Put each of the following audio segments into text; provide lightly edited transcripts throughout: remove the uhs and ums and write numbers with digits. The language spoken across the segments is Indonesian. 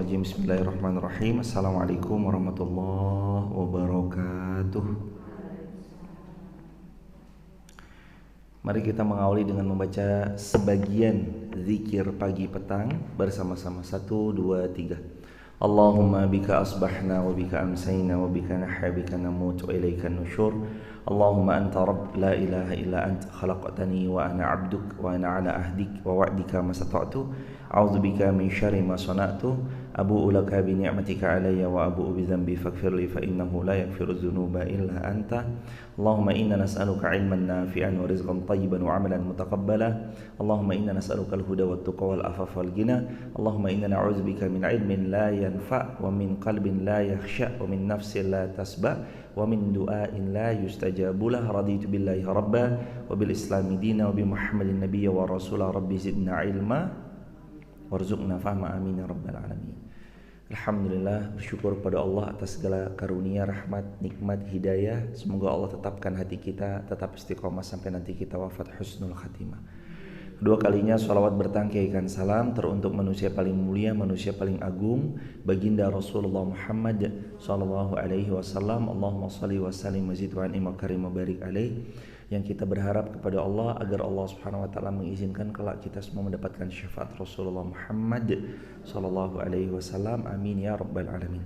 Minasyaitonirrajim. Bismillahirrahmanirrahim. Assalamualaikum warahmatullahi wabarakatuh. Mari kita mengawali dengan membaca sebagian zikir pagi petang bersama-sama. 1, 2, 3. Allahumma bika asbahna wa bika amsayna wa bika nahya bika namut wa ilaika nusyur. Allahumma anta rabb la ilaha illa anta khalaqtani wa ana abduk wa ana ala ahdik wa wa'dika mastata'tu. A'udzu bika min syarri ma sana'tu. Abu'u laka bi ni'matika alayya wa abu'u bi dhanbi faghfir li fa innahu la yaghfiru dzunuba illa anta. Allahumma inna nas'aluka 'ilman nafi'an wa rizqan thayyiban wa 'amalan mutaqabbala. Allahumma inna nas'aluka al-huda wat tuqa wal afafa wal ghina. Allahumma inna na'udzu bika min 'ilmin la yanfa' wa min qalbin la yakhsha wa min nafsin la tasba' wa min du'ain la yustajabu lah. Raditu billahi rabba wa bil islami dina wa bi Muhammadin nabiyya wa rasula. Rabbi zidna ilma warzuqna fahma, amin ya rabbal alamin. Alhamdulillah, bersyukur pada Allah atas segala karunia, rahmat, nikmat, hidayah. Semoga Allah tetapkan hati kita tetap istiqomah sampai nanti kita wafat husnul khatimah. Kedua kalinya sholawat bertangkaikan salam teruntuk manusia paling mulia, manusia paling agung, baginda Rasulullah Muhammad sallallahu alaihi wasallam. Allahumma shalli wa sallim wa zid wa an'im wa karim wa barik alaihi. Yang kita berharap kepada Allah agar Allah Subhanahu wa taala mengizinkan kelak kita semua mendapatkan syafaat Rasulullah Muhammad sallallahu alaihi wasallam. Amin ya rabbal alamin.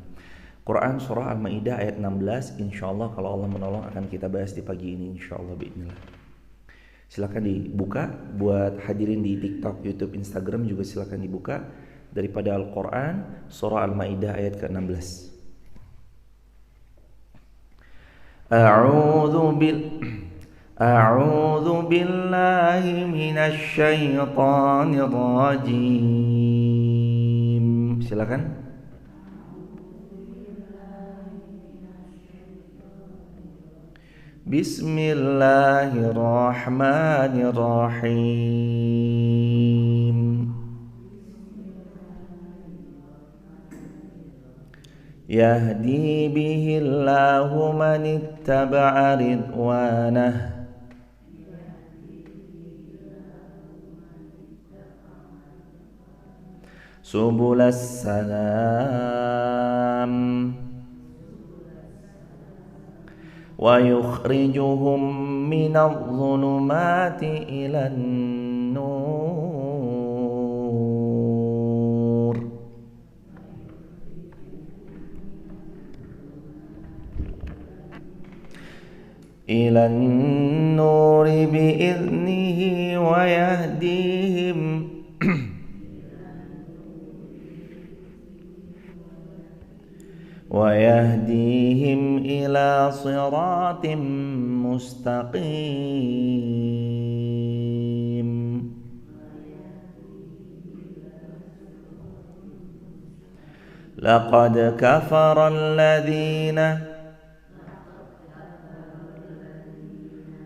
Quran surah Al-Maidah ayat 16, insyaallah kalau Allah menolong akan kita bahas di pagi ini insyaallah bismillah. Silakan dibuka buat hadirin di TikTok, YouTube, Instagram juga silakan dibuka daripada Al-Quran surah Al-Maidah ayat ke-16. A'udzu billahi minasy syaithanir rajim. Silakan. Bismillahirrahmanirrahim. Yahdi bihillahu man ittaba'a ridwanah subulas salam wa yukhrijuhum minadh dhulumati ilan nur. Ilan nuri bi'idnihi wa yahdihim ila siratim mustaqim. Laqad kafara alladhina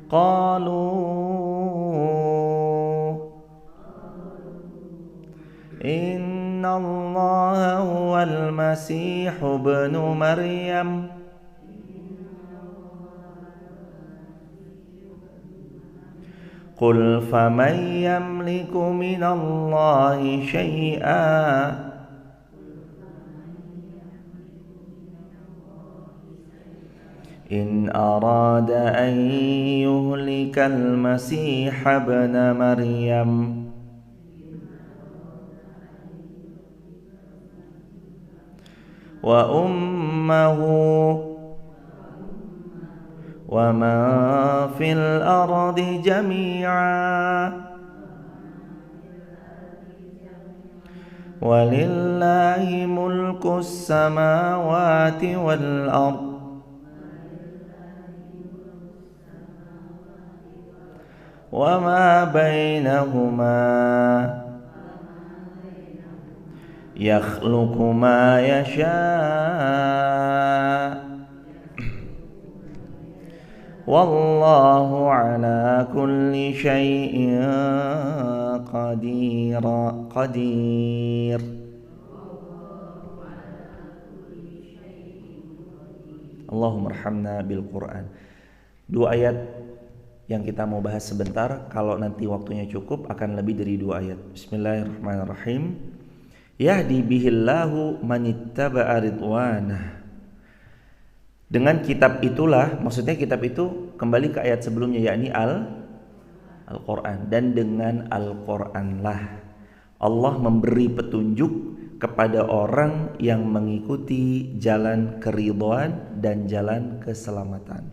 qalu inna Allaha huwal masih ibnu Maryam qul faman yamliku minallahi syai'an in arada an yuhlikal masih ibnu Maryam wa ummuhu wa ma fil ardi jami'a walillahi mulkus samawati wal ard wa ma bainahuma yakhluqu ma yasha' wallahu ala kulli syai'in qadir. Allahumma arhamna bil Quran. Dua ayat yang kita mau bahas sebentar, kalau nanti waktunya cukup akan lebih dari 2 ayat. Bismillahirrahmanirrahim. Yahdi bihillahu manittaba'a ridwanah. Dengan kitab itulah, maksudnya kitab itu kembali ke ayat sebelumnya, yakni Al-Quran. Dan dengan Al-Quranlah Allah memberi petunjuk kepada orang yang mengikuti jalan keridhaan dan jalan keselamatan.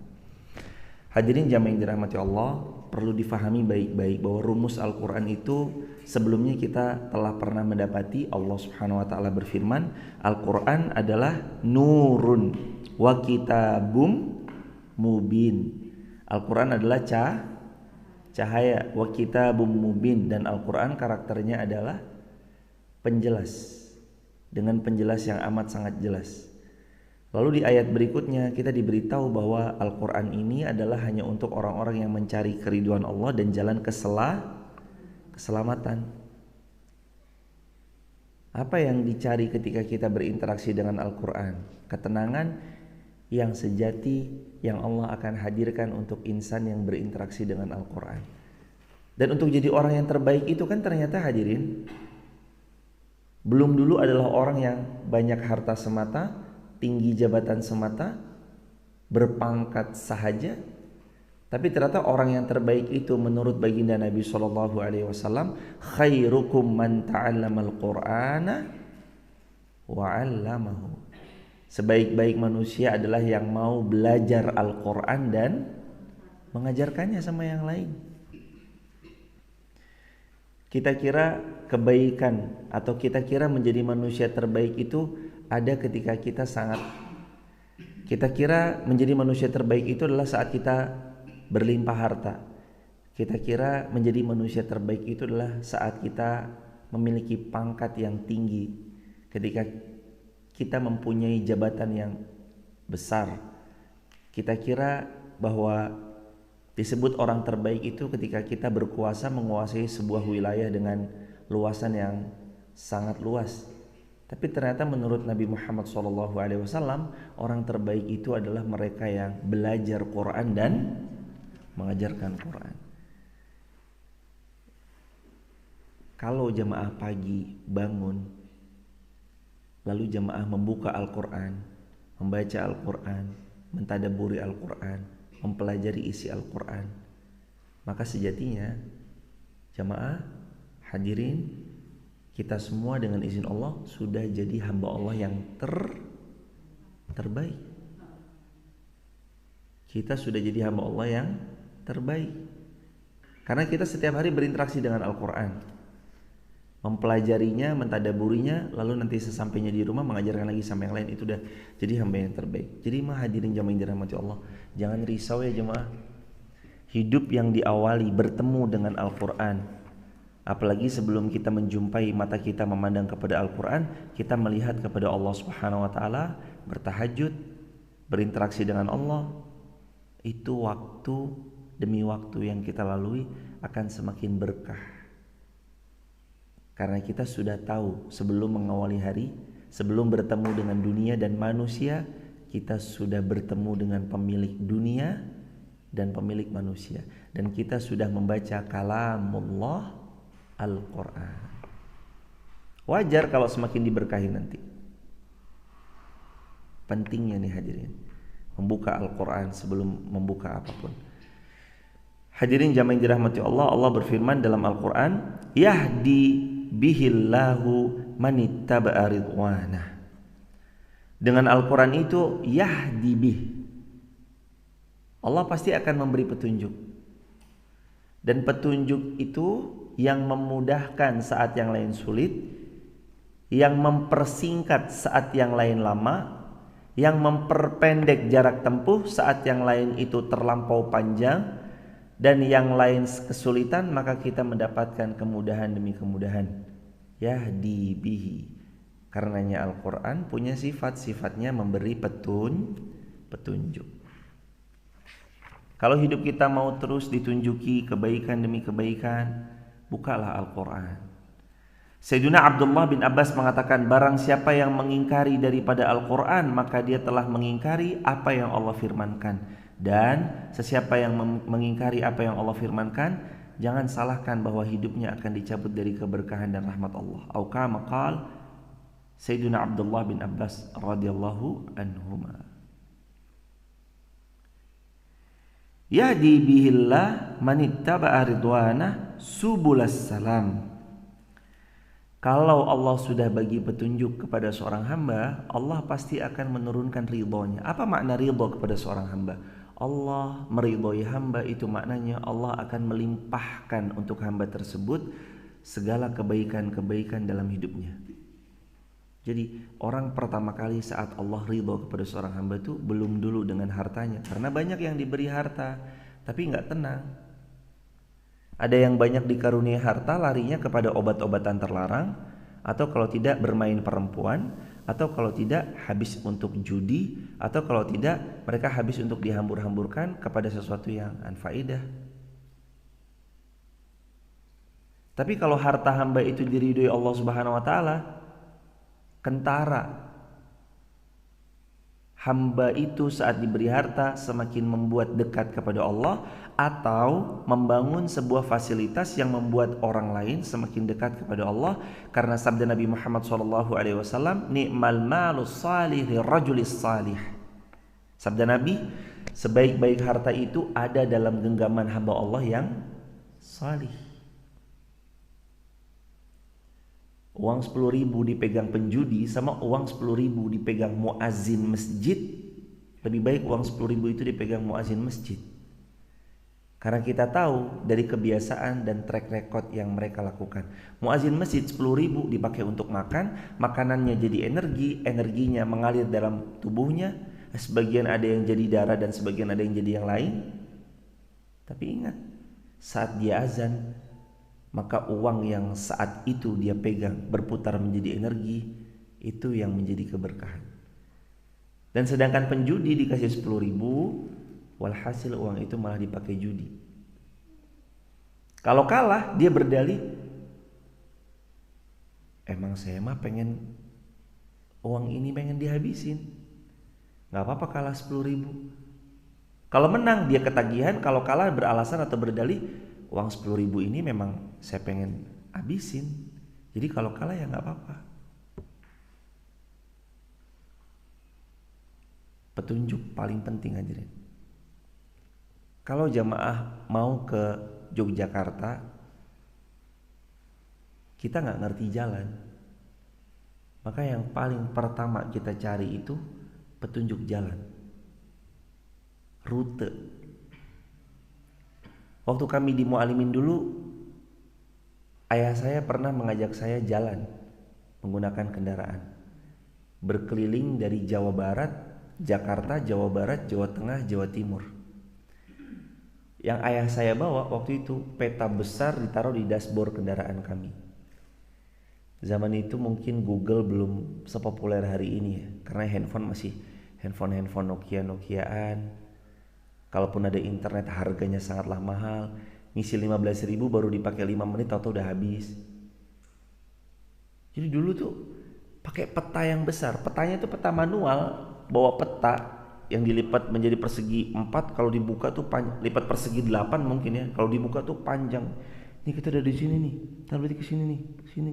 Hadirin jamaah yang dirahmati Allah, perlu difahami baik-baik bahwa rumus Al-Quran itu sebelumnya kita telah pernah mendapati. Allah Subhanahu wa taala berfirman, Al-Quran adalah nurun wa kitabum mubin. Al-Quran adalah cahaya, wa kitabum mubin, dan Al-Quran karakternya adalah penjelas, dengan penjelas yang amat sangat jelas. Lalu di ayat berikutnya kita diberitahu bahwa Al-Quran ini adalah hanya untuk orang-orang yang mencari keridhaan Allah dan jalan keselamatan. Apa yang dicari ketika kita berinteraksi dengan Al-Quran? Ketenangan yang sejati yang Allah akan hadirkan untuk insan yang berinteraksi dengan Al-Quran. Dan untuk jadi orang yang terbaik itu kan ternyata hadirin, belum dulu adalah orang yang banyak harta semata, tinggi jabatan semata, berpangkat sahaja. Tapi ternyata orang yang terbaik itu menurut baginda Nabi SAW, khairukum man ta'allamal Qur'ana wa 'allamahu. Sebaik-baik manusia adalah yang mau belajar Al-Quran dan mengajarkannya sama yang lain. Kita kira kebaikan atau kita kira menjadi manusia terbaik itu ada ketika kita kira menjadi manusia terbaik itu adalah saat kita berlimpah harta. Kita kira menjadi manusia terbaik itu adalah saat kita memiliki pangkat yang tinggi, ketika kita mempunyai jabatan yang besar. Kita kira bahwa disebut orang terbaik itu ketika kita berkuasa menguasai sebuah wilayah dengan luasan yang sangat luas. Tapi ternyata menurut Nabi Muhammad SAW, orang terbaik itu adalah mereka yang belajar Quran dan mengajarkan Quran. Kalau jamaah pagi bangun, lalu jamaah membuka Al-Quran, membaca Al-Quran, mentadaburi Al-Quran, mempelajari isi Al-Quran, maka sejatinya jamaah hadirin, kita semua dengan izin Allah sudah jadi hamba Allah yang terbaik. Kita sudah jadi hamba Allah yang terbaik, karena kita setiap hari berinteraksi dengan Al-Quran, mempelajarinya, mentadaburinya, lalu nanti sesampainya di rumah mengajarkan lagi sama yang lain. Itu udah jadi hamba yang terbaik. Jadi hadirin jamaah yang dirahmati Allah, jangan risau ya jemaah. Hidup yang diawali bertemu dengan Al-Quran, apalagi sebelum kita menjumpai mata kita memandang kepada Al-Quran, kita melihat kepada Allah Subhanahu wa taala, bertahajud, berinteraksi dengan Allah, itu waktu demi waktu yang kita lalui akan semakin berkah. Karena kita sudah tahu sebelum mengawali hari, sebelum bertemu dengan dunia dan manusia, kita sudah bertemu dengan pemilik dunia dan pemilik manusia, dan kita sudah membaca kalamullah Al-Quran. Wajar kalau semakin diberkahi nanti. Pentingnya nih hadirin, membuka Al-Quran sebelum membuka apapun. Hadirin jamaah yang dirahmati Allah, Allah berfirman dalam Al-Quran, Yahdi bihillahu manittaba'a ridwanah. Dengan Al-Quran itu yahdi bih, Allah pasti akan memberi petunjuk. Dan petunjuk itu yang memudahkan saat yang lain sulit, yang mempersingkat saat yang lain lama, yang memperpendek jarak tempuh saat yang lain itu terlampau panjang, dan yang lain kesulitan, maka kita mendapatkan kemudahan demi kemudahan. Yahdi bihi, karenanya Al-Quran punya sifat-sifatnya memberi petunjuk. Kalau hidup kita mau terus ditunjuki kebaikan demi kebaikan, bukalah Al-Quran. Sayyidina Abdullah bin Abbas mengatakan, barang siapa yang mengingkari daripada Al-Quran, maka dia telah mengingkari apa yang Allah firmankan. Dan sesiapa yang mengingkari apa yang Allah firmankan, jangan salahkan bahwa hidupnya akan dicabut dari keberkahan dan rahmat Allah. Au kama qala Sayyidina Abdullah bin Abbas radhiyallahu anhuma. Yahdi bihillah manittaba'a ridwanah subulas salam. Kalau Allah sudah bagi petunjuk kepada seorang hamba, Allah pasti akan menurunkan ridhonya. Apa makna ridho kepada seorang hamba? Allah meridhoi hamba, itu maknanya Allah akan melimpahkan untuk hamba tersebut segala kebaikan-kebaikan dalam hidupnya. Jadi orang pertama kali saat Allah ridho kepada seorang hamba itu belum dulu dengan hartanya. Karena banyak yang diberi harta tapi nggak tenang. Ada yang banyak dikaruniai harta larinya kepada obat-obatan terlarang, atau kalau tidak bermain perempuan, atau kalau tidak habis untuk judi, atau kalau tidak mereka habis untuk dihambur-hamburkan kepada sesuatu yang anfaidah. Tapi kalau harta hamba itu diridhoi Allah Subhanahu wa taala, kentara hamba itu saat diberi harta semakin membuat dekat kepada Allah, atau membangun sebuah fasilitas yang membuat orang lain semakin dekat kepada Allah. Karena sabda Nabi Muhammad SAW, ni'mal malus salih lirajulis salih. Sabda Nabi, sebaik-baik harta itu ada dalam genggaman hamba Allah yang salih. Uang 10.000 dipegang penjudi sama uang 10.000 dipegang muazin masjid, lebih baik uang 10.000 itu dipegang muazin masjid. Karena kita tahu dari kebiasaan dan track record yang mereka lakukan. Muazin masjid 10.000 dipakai untuk makan, makanannya jadi energi, energinya mengalir dalam tubuhnya. Sebagian ada yang jadi darah dan sebagian ada yang jadi yang lain. Tapi ingat, saat dia azan, maka uang yang saat itu dia pegang berputar menjadi energi, itu yang menjadi keberkahan. Dan sedangkan penjudi dikasih 10.000, walhasil uang itu malah dipakai judi. Kalau kalah dia berdalih, emang saya mah pengen uang ini pengen dihabisin, gak apa-apa kalah 10.000. Kalau menang dia ketagihan, kalau kalah beralasan atau berdalih, uang 10.000 ini memang saya pengen habisin, jadi kalau kalah ya gak apa-apa. Petunjuk paling penting hadirin. Kalau jamaah mau ke Yogyakarta, kita gak ngerti jalan, maka yang paling pertama kita cari itu petunjuk jalan, rute. Waktu kami di Mu'alimin dulu, ayah saya pernah mengajak saya jalan menggunakan kendaraan, berkeliling dari Jawa Barat, Jakarta, Jawa Barat, Jawa Tengah, Jawa Timur. Yang ayah saya bawa waktu itu peta besar ditaruh di dashboard kendaraan kami. Zaman itu mungkin Google belum sepopuler hari ini ya, karena handphone masih handphone Nokiaan. Kalaupun ada internet harganya sangatlah mahal. Ngisi 15.000 baru dipakai 5 menit atau udah habis. Jadi dulu tuh pakai peta yang besar. Petanya tuh peta manual, bawa peta yang dilipat menjadi persegi 4, kalau dibuka tuh lipat persegi 8 mungkin ya. Kalau dibuka tuh panjang. Ini kita ada di sini nih. Kita berarti ke sini nih. Sini.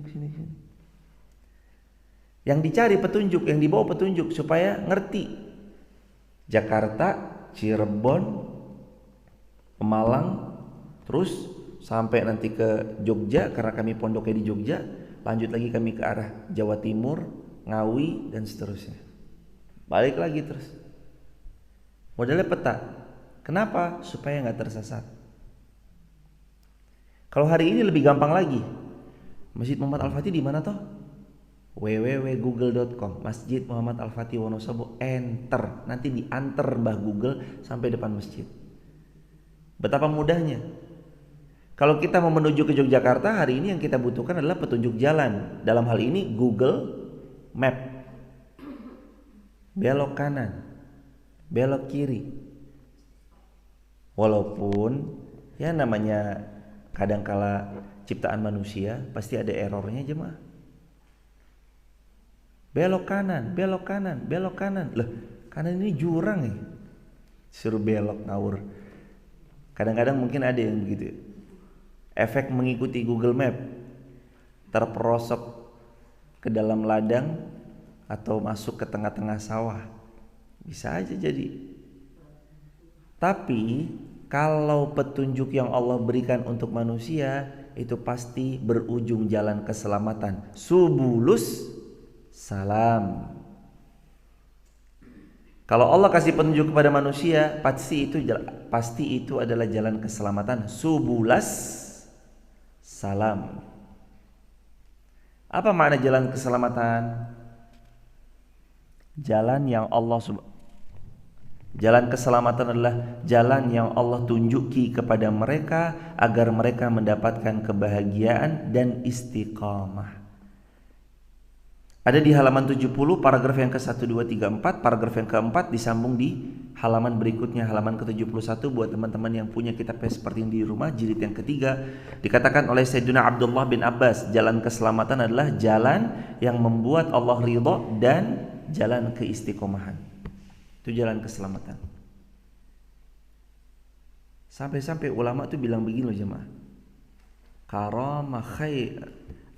Yang dicari petunjuk, yang dibawa petunjuk supaya ngerti. Jakarta, Cirebon, Pemalang, terus sampai nanti ke Jogja karena kami pondoknya di Jogja, lanjut lagi kami ke arah Jawa Timur, Ngawi dan seterusnya. Balik lagi terus. Modalnya peta. Kenapa? Supaya nggak tersesat. Kalau hari ini lebih gampang lagi. Masjid Muhammad Al-Fatih di mana toh? www.google.com Masjid Muhammad Al-Fatih Wonosobo, enter, nanti diantar Mbah Google sampai depan masjid. Betapa mudahnya. Kalau kita mau menuju ke Yogyakarta, hari ini yang kita butuhkan adalah petunjuk jalan. Dalam hal ini Google Map. Belok kanan, belok kiri. Walaupun ya namanya kadangkala ciptaan manusia pasti ada errornya jemaah. Belok kanan. Loh, kanan ini jurang ya. Suruh belok ngawur. Kadang-kadang mungkin ada yang begitu. Efek mengikuti Google Map. Terperosok ke dalam ladang atau masuk ke tengah-tengah sawah. Bisa aja jadi. Tapi kalau petunjuk yang Allah berikan untuk manusia itu pasti berujung jalan keselamatan. Subulus salam. Kalau Allah kasih petunjuk kepada manusia, pasti itu adalah jalan keselamatan. Subulas salam. Apa makna jalan keselamatan? Jalan keselamatan adalah jalan yang Allah tunjuki kepada mereka agar mereka mendapatkan kebahagiaan dan istiqamah. Ada di halaman 70 paragraf yang ke-1, 2, 3, 4. Paragraf yang keempat disambung di halaman berikutnya, halaman ke-71. Buat teman-teman yang punya kitab seperti ini di rumah, jilid yang ketiga, dikatakan oleh Sayyidina Abdullah bin Abbas, jalan keselamatan adalah jalan yang membuat Allah ridha dan jalan keistiqomahan. Itu jalan keselamatan. Sampai-sampai ulama tuh bilang begini loh jemaah, karamah khair,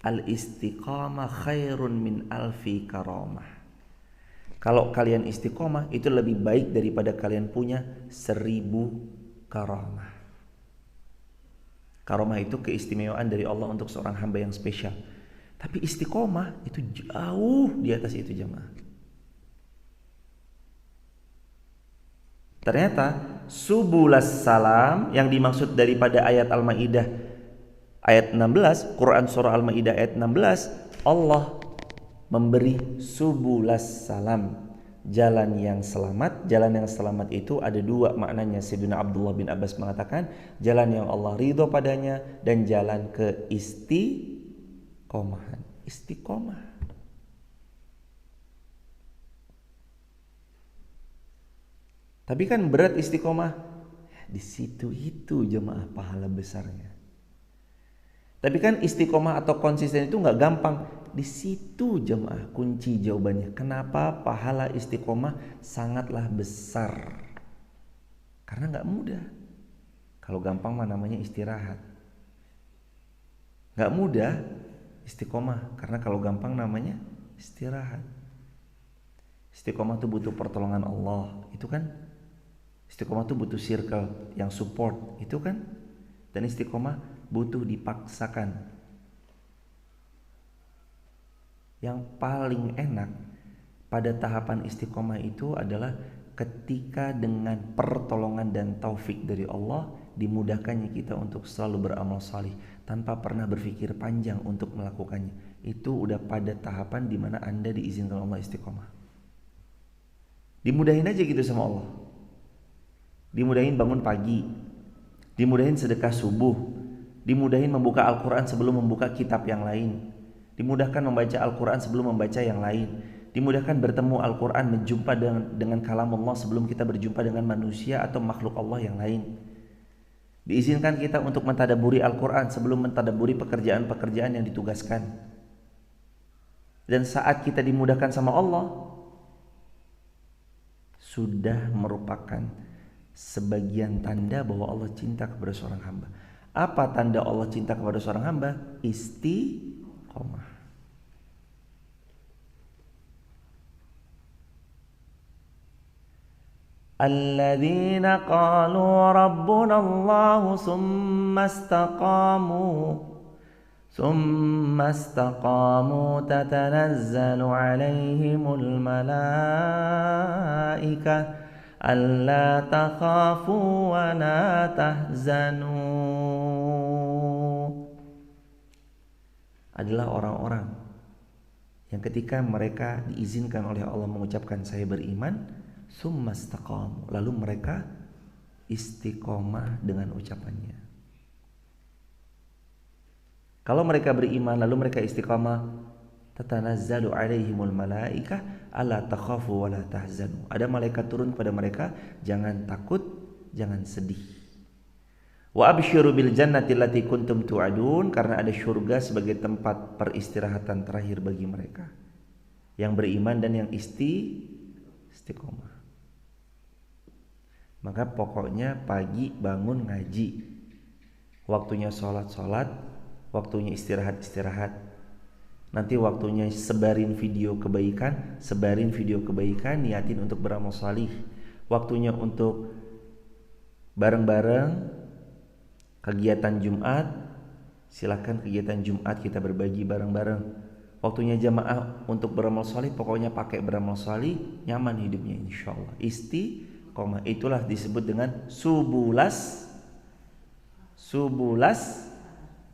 al-istiqamah khairun min alfi karamah. Kalau kalian istiqomah itu lebih baik daripada kalian punya 1000 karamah. Karamah itu keistimewaan dari Allah untuk seorang hamba yang spesial. Tapi istiqomah itu jauh di atas itu jemaah. Ternyata subulas salam yang dimaksud daripada ayat Al-Maidah ayat 16, Quran surah Al-Maidah ayat 16, Allah memberi subulas salam, jalan yang selamat. Jalan yang selamat itu ada dua maknanya. Sayyidina Abdullah bin Abbas mengatakan jalan yang Allah ridho padanya dan jalan ke istiqomahan. Istiqomah. Tapi kan berat istiqomah. Di situ itu jemaah pahala besarnya. Tapi kan istiqomah atau konsisten itu nggak gampang. Di situ jemaah kunci jawabannya. Kenapa pahala istiqomah sangatlah besar? Karena nggak mudah. Kalau gampang mah namanya istirahat. Nggak mudah istiqomah. Karena kalau gampang namanya istirahat. Istiqomah itu butuh pertolongan Allah. Itu kan. Istiqomah itu butuh circle yang support, itu kan? Dan istiqomah butuh dipaksakan. Yang paling enak pada tahapan istiqomah itu adalah ketika dengan pertolongan dan taufik dari Allah dimudahkannya kita untuk selalu beramal salih tanpa pernah berpikir panjang untuk melakukannya. Itu udah pada tahapan di mana Anda diizinkan Allah istiqomah. Dimudahin aja gitu sama Allah. Dimudahin bangun pagi, dimudahin sedekah subuh, dimudahin membuka Al-Quran sebelum membuka kitab yang lain, dimudahkan membaca Al-Quran sebelum membaca yang lain, dimudahkan bertemu Al-Quran, menjumpa dengan kalam Allah sebelum kita berjumpa dengan manusia atau makhluk Allah yang lain. Diizinkan kita untuk mentadaburi Al-Quran sebelum mentadaburi pekerjaan-pekerjaan yang ditugaskan. Dan saat kita dimudahkan sama Allah, sudah merupakan sebagian tanda bahwa Allah cinta kepada seorang hamba. Apa tanda Allah cinta kepada seorang hamba? Istiqomah. Alladzina qalu rabbuna Allah summa istaqamu tatanazzalu alaihimul malaikah alla takhafu wa la tahzanu. Adalah orang-orang yang ketika mereka diizinkan oleh Allah mengucapkan saya beriman, summa istaqamu, lalu mereka istiqomah dengan ucapannya. Kalau mereka beriman lalu mereka istiqomah, tatanazzalu alaihimul malaikah alla takhafu wa la tahzanu. Ada malaikat turun pada mereka, jangan takut, jangan sedih. Wa absyiru bil jannati allati kuntum tu'adun, karena ada syurga sebagai tempat peristirahatan terakhir bagi mereka yang beriman dan yang istiqomah. Maka pokoknya pagi bangun ngaji, waktunya sholat, waktunya istirahat. Nanti waktunya sebarin video kebaikan, niatin untuk beramal salih. Waktunya untuk bareng-bareng kegiatan Jumat, silakan kegiatan Jumat kita berbagi bareng-bareng. Waktunya jamaah untuk beramal salih, pokoknya pakai beramal salih, nyaman hidupnya insyaallah. Istiqomah itulah disebut dengan subulas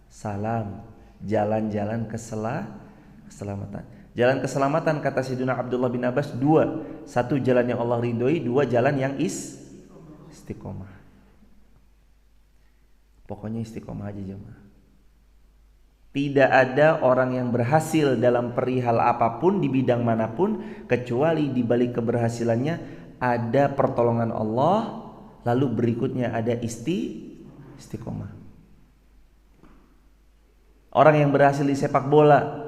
salam, jalan-jalan keselamatan. Jalan keselamatan kata Sayyidina Abdullah bin Abbas dua. Satu jalan yang Allah ridhoi, dua jalan yang istiqomah. Pokoknya istiqomah aja jemaah. Tidak ada orang yang berhasil dalam perihal apapun di bidang manapun kecuali di balik keberhasilannya ada pertolongan Allah, lalu berikutnya ada istiqomah. Orang yang berhasil di sepak bola,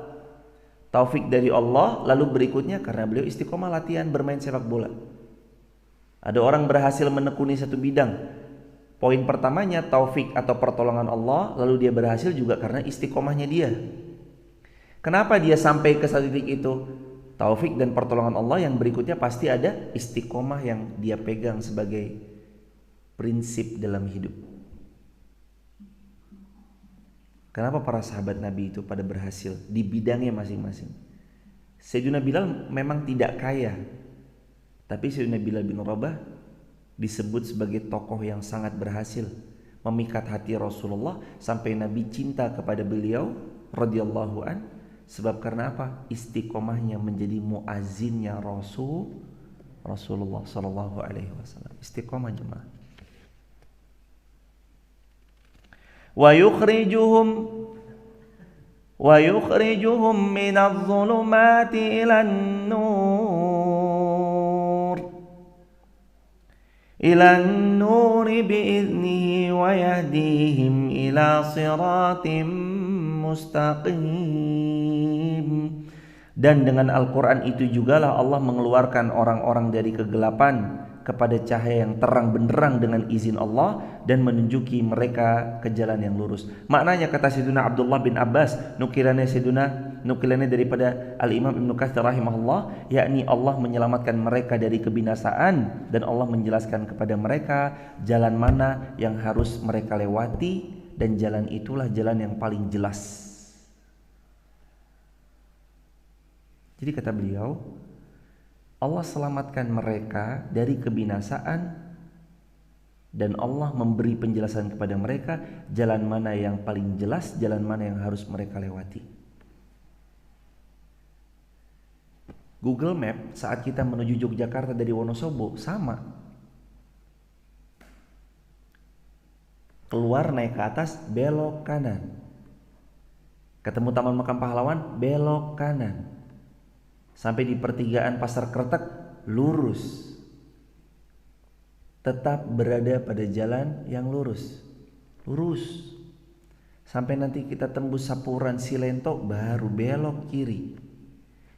taufik dari Allah, lalu berikutnya karena beliau istiqomah latihan bermain sepak bola. Ada orang berhasil menekuni satu bidang, poin pertamanya taufik atau pertolongan Allah, lalu dia berhasil juga karena istiqomahnya dia. Kenapa dia sampai ke satu titik itu? Taufik dan pertolongan Allah, yang berikutnya pasti ada istiqomah yang dia pegang sebagai prinsip dalam hidup. Kenapa para sahabat Nabi itu pada berhasil di bidangnya masing-masing? Sayyidina Bilal memang tidak kaya, tapi Sayyidina Bilal bin Rabah disebut sebagai tokoh yang sangat berhasil memikat hati Rasulullah sampai Nabi cinta kepada beliau radhiyallahu an. Sebab karena apa? Istiqomahnya menjadi muazzinnya Rasulullah sallallahu alaihi wasallam. Istiqomah jemaah. Wa yukhrijuhum minadh dhulumati ilan nur bi'idnihi wa yahdihim ila siratim mustaqim. Dan dengan Al-Quran itu jugalah Allah mengeluarkan orang-orang dari kegelapan kepada cahaya yang terang benderang dengan izin Allah dan menunjuki mereka ke jalan yang lurus. Maknanya kata Sayyidina Abdullah bin Abbas, nukilannya daripada Al-Imam Ibnu Katsir rahimahullah, yakni Allah menyelamatkan mereka dari kebinasaan dan Allah menjelaskan kepada mereka jalan mana yang harus mereka lewati, dan jalan itulah jalan yang paling jelas. Jadi kata beliau, Allah selamatkan mereka dari kebinasaan dan Allah memberi penjelasan kepada mereka jalan mana yang paling jelas, jalan mana yang harus mereka lewati. Google Map saat kita menuju Yogyakarta dari Wonosobo sama. Keluar naik ke atas, belok kanan. Ketemu Taman Makam Pahlawan, belok kanan. Sampai di pertigaan Pasar Kretek, lurus. Tetap berada pada jalan yang lurus. Sampai nanti kita tembus Sapuran Silento, baru belok kiri.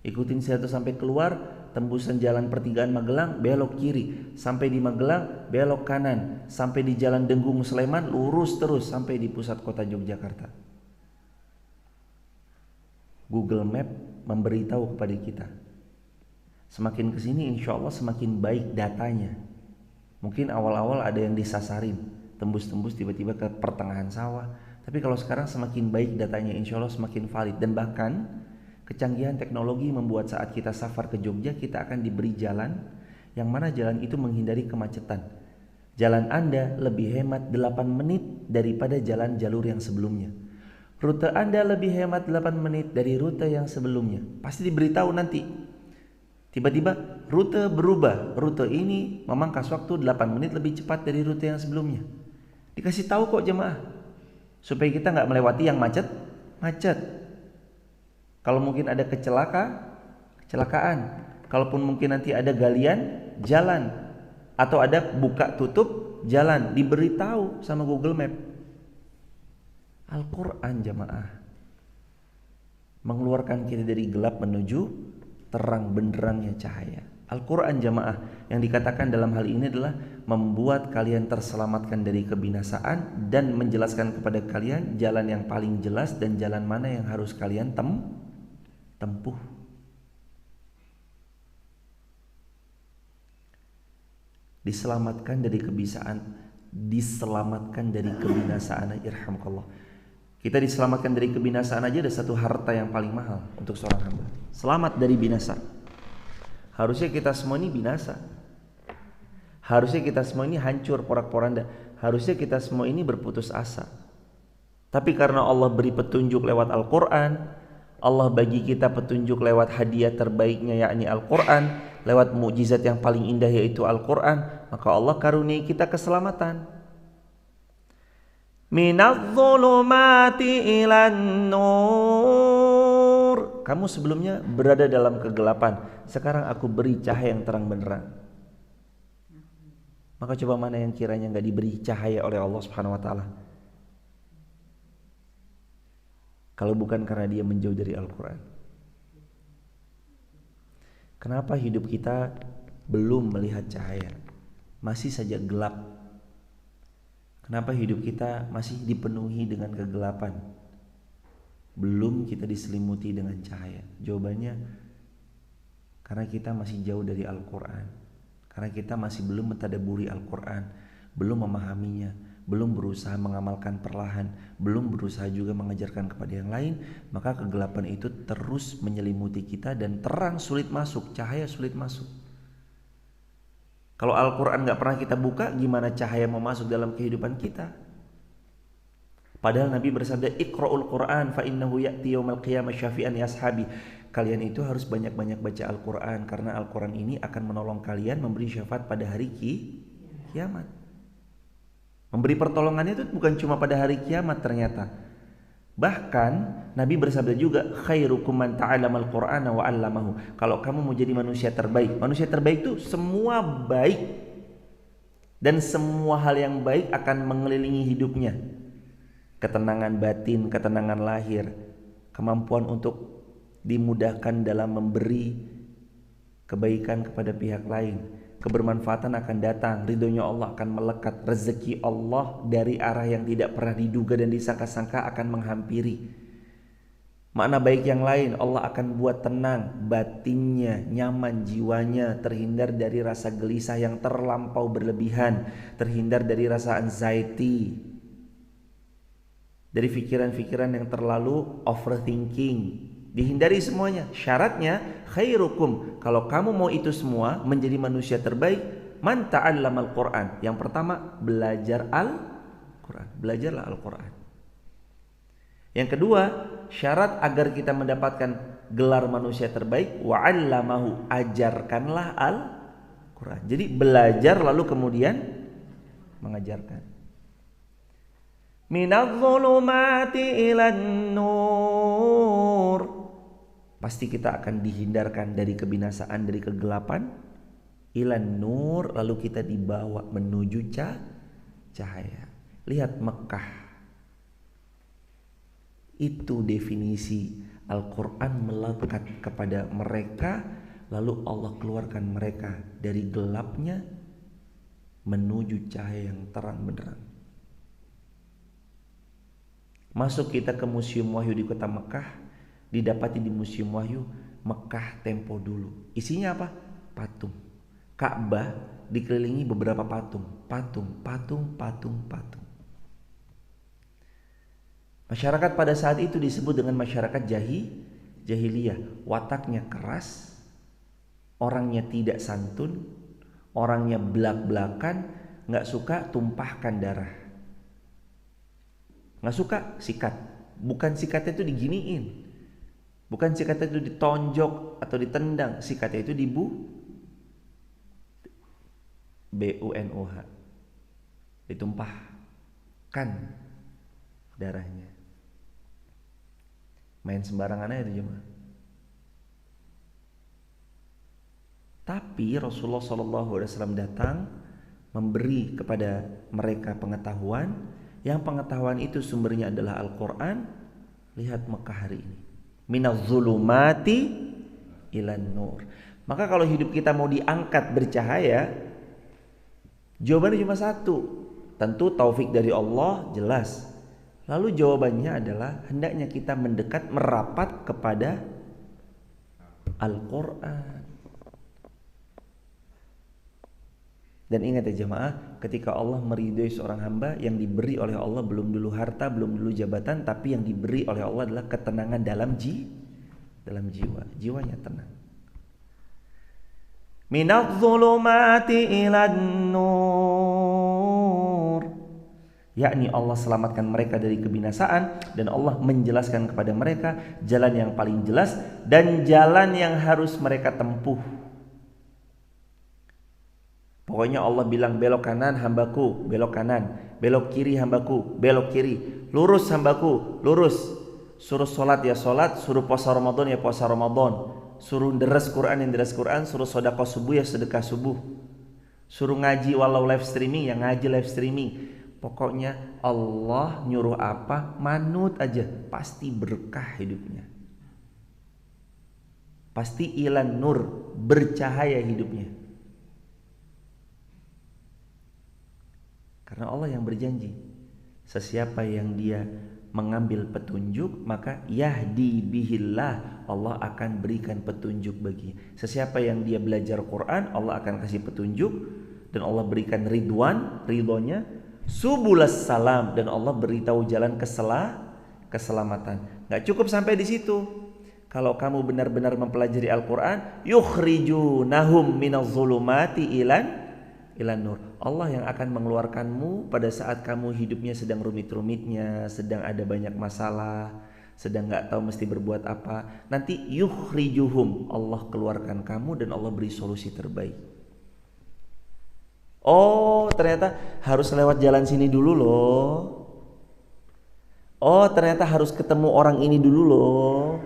Ikutin Silento sampai keluar, tembusan jalan pertigaan Magelang, belok kiri. Sampai di Magelang, belok kanan. Sampai di Jalan Denggung Sleman, lurus terus sampai di pusat kota Yogyakarta. Google Map memberitahu kepada kita, semakin kesini insya Allah semakin baik datanya. Mungkin awal-awal ada yang disasarin, tembus-tembus tiba-tiba ke pertengahan sawah. Tapi kalau sekarang semakin baik datanya, insya Allah semakin valid. Dan bahkan kecanggihan teknologi membuat saat kita safar ke Jogja, kita akan diberi jalan yang mana jalan itu menghindari kemacetan. Jalan Anda lebih hemat 8 menit daripada jalan jalur yang sebelumnya. Rute Anda lebih hemat 8 menit dari rute yang sebelumnya. Pasti diberitahu nanti. Tiba-tiba rute berubah. Rute ini memangkas waktu 8 menit lebih cepat dari rute yang sebelumnya. Dikasih tahu kok jemaah. Supaya kita nggak melewati yang macet. Kalau mungkin ada kecelakaan. Kalaupun mungkin nanti ada galian jalan. Atau ada buka tutup jalan. Diberitahu sama Google Map. Al-Quran jamaah mengeluarkan kita dari gelap menuju terang benderangnya cahaya. Al-Quran jamaah yang dikatakan dalam hal ini adalah membuat kalian terselamatkan dari kebinasaan dan menjelaskan kepada kalian jalan yang paling jelas dan jalan mana yang harus kalian tempuh. Diselamatkan dari kebinasaan, irhamkallah. Kita diselamatkan dari kebinasaan aja ada satu harta yang paling mahal untuk seorang hamba. Selamat dari binasa. Harusnya kita semua ini binasa. Harusnya kita semua ini hancur porak-poranda. Harusnya kita semua ini berputus asa. Tapi karena Allah beri petunjuk lewat Al-Quran, Allah bagi kita petunjuk lewat hadiah terbaiknya yakni Al-Quran, lewat mukjizat yang paling indah yaitu Al-Quran, maka Allah karuniai kita keselamatan. Minadh-dhulumati ilan nur. Kamu sebelumnya berada dalam kegelapan, sekarang aku beri cahaya yang terang benderang. Maka coba mana yang kiranya enggak diberi cahaya oleh Allah Subhanahu wa taala? Kalau bukan karena dia menjauh dari Al-Quran. Kenapa hidup kita belum melihat cahaya? Masih saja gelap. Kenapa hidup kita masih dipenuhi dengan kegelapan? Belum kita diselimuti dengan cahaya. Jawabannya karena kita masih jauh dari Al-Quran. Karena kita masih belum mentadaburi Al-Quran, belum memahaminya, belum berusaha mengamalkan perlahan, belum berusaha juga mengajarkan kepada yang lain, maka kegelapan itu terus menyelimuti kita dan terang sulit masuk, cahaya sulit masuk. Kalau Al-Quran gak pernah kita buka, gimana cahaya mau masuk dalam kehidupan kita? Padahal Nabi bersabda, Iqra'ul Quran fa innahu ya'ti yaumal qiyamah syafi'an li ashabi. Kalian itu harus banyak-banyak baca Al-Quran, karena Al-Quran ini akan menolong kalian memberi syafaat pada hari kiamat. Memberi pertolongannya itu bukan cuma pada hari kiamat ternyata. Bahkan Nabi bersabda juga, khairukum man ta'allamal Qur'ana wa 'allamahu. Kalau kamu mau jadi manusia terbaik itu semua baik dan semua hal yang baik akan mengelilingi hidupnya. Ketenangan batin, ketenangan lahir, kemampuan untuk dimudahkan dalam memberi kebaikan kepada pihak lain, kebermanfaatan akan datang, ridhonya Allah akan melekat, rezeki Allah dari arah yang tidak pernah diduga dan disangka-sangka akan menghampiri. Makna baik yang lain, Allah akan buat tenang batinnya, nyaman jiwanya, terhindar dari rasa gelisah yang terlampau berlebihan, terhindar dari rasa anxiety, dari pikiran-pikiran yang terlalu overthinking. Dihindari semuanya. Syaratnya khairukum, kalau kamu mau itu semua menjadi manusia terbaik, man ta'allamal Qur'an. Yang pertama, belajar Al-Qur'an. Belajarlah Al-Qur'an. Yang kedua, syarat agar kita mendapatkan gelar manusia terbaik, wa 'allamahu, ajarkanlah Al-Qur'an. Jadi belajar lalu kemudian mengajarkan. Minadh-dhulumati ilan nur. Pasti kita akan dihindarkan dari kebinasaan, dari kegelapan, ilan nur, lalu kita dibawa menuju cahaya. Lihat Mekah, itu definisi Al-Quran melekat kepada mereka, lalu Allah keluarkan mereka dari gelapnya menuju cahaya yang terang benderang. Masuk kita ke Museum Wahyu di kota Mekah, didapati di Museum Wahyu Mekah tempo dulu. Isinya apa? Patung. Ka'bah dikelilingi beberapa patung. Masyarakat pada saat itu disebut dengan masyarakat jahiliyah. Wataknya keras, orangnya tidak santun, orangnya belak-belakan, gak suka tumpahkan darah, gak suka sikat. Bukan sikatnya itu diginiin, bukan sikatnya itu ditonjok atau ditendang, sikatnya itu bunuh, ditumpahkan darahnya. Main sembarangan aja itu jemaah. Tapi Rasulullah SAW datang memberi kepada mereka pengetahuan, yang pengetahuan itu sumbernya adalah Al-Quran. Lihat Mekah hari ini, minadh-dhulumati ilan nur. Maka kalau hidup kita mau diangkat bercahaya, jawabannya cuma satu. Tentu taufik dari Allah, jelas. Lalu jawabannya adalah hendaknya kita mendekat, merapat kepada Al-Quran. Dan ingat ya jemaah, ketika Allah meridhoi seorang hamba, yang diberi oleh Allah belum dulu harta, belum dulu jabatan, tapi yang diberi oleh Allah adalah ketenangan dalam jiwa. Jiwanya tenang. Minadh dhulumati ilan nur, yakni Allah selamatkan mereka dari kebinasaan, dan Allah menjelaskan kepada mereka jalan yang paling jelas dan jalan yang harus mereka tempuh. Pokoknya Allah bilang belok kanan hambaku, belok kanan, belok kiri hambaku, belok kiri, lurus hambaku, lurus. Suruh sholat ya sholat, suruh puasa Ramadan ya puasa Ramadan, suruh deres Quran ya deres Quran, suruh sedekah subuh ya sedekah subuh, suruh ngaji walau live streaming ya ngaji live streaming. Pokoknya Allah nyuruh apa, manut aja, pasti berkah hidupnya, pasti ilan nur, bercahaya hidupnya. Karena Allah yang berjanji, sesiapa yang dia mengambil petunjuk, maka yahdi bihillah, Allah akan berikan petunjuk bagi. Sesiapa yang dia belajar Quran, Allah akan kasih petunjuk, dan Allah berikan ridhonya, subulas salam, dan Allah beritahu jalan keselamatan. Gak cukup sampai di situ. Kalau kamu benar-benar mempelajari Al-Quran, yukhrijunahum minaz zulumati ilan nur. Allah yang akan mengeluarkanmu pada saat kamu hidupnya sedang rumit-rumitnya, sedang ada banyak masalah, sedang gak tahu mesti berbuat apa. Nanti yukhrijuhum, Allah keluarkan kamu dan Allah beri solusi terbaik. Oh ternyata harus lewat jalan sini dulu loh. Oh ternyata harus ketemu orang ini dulu loh.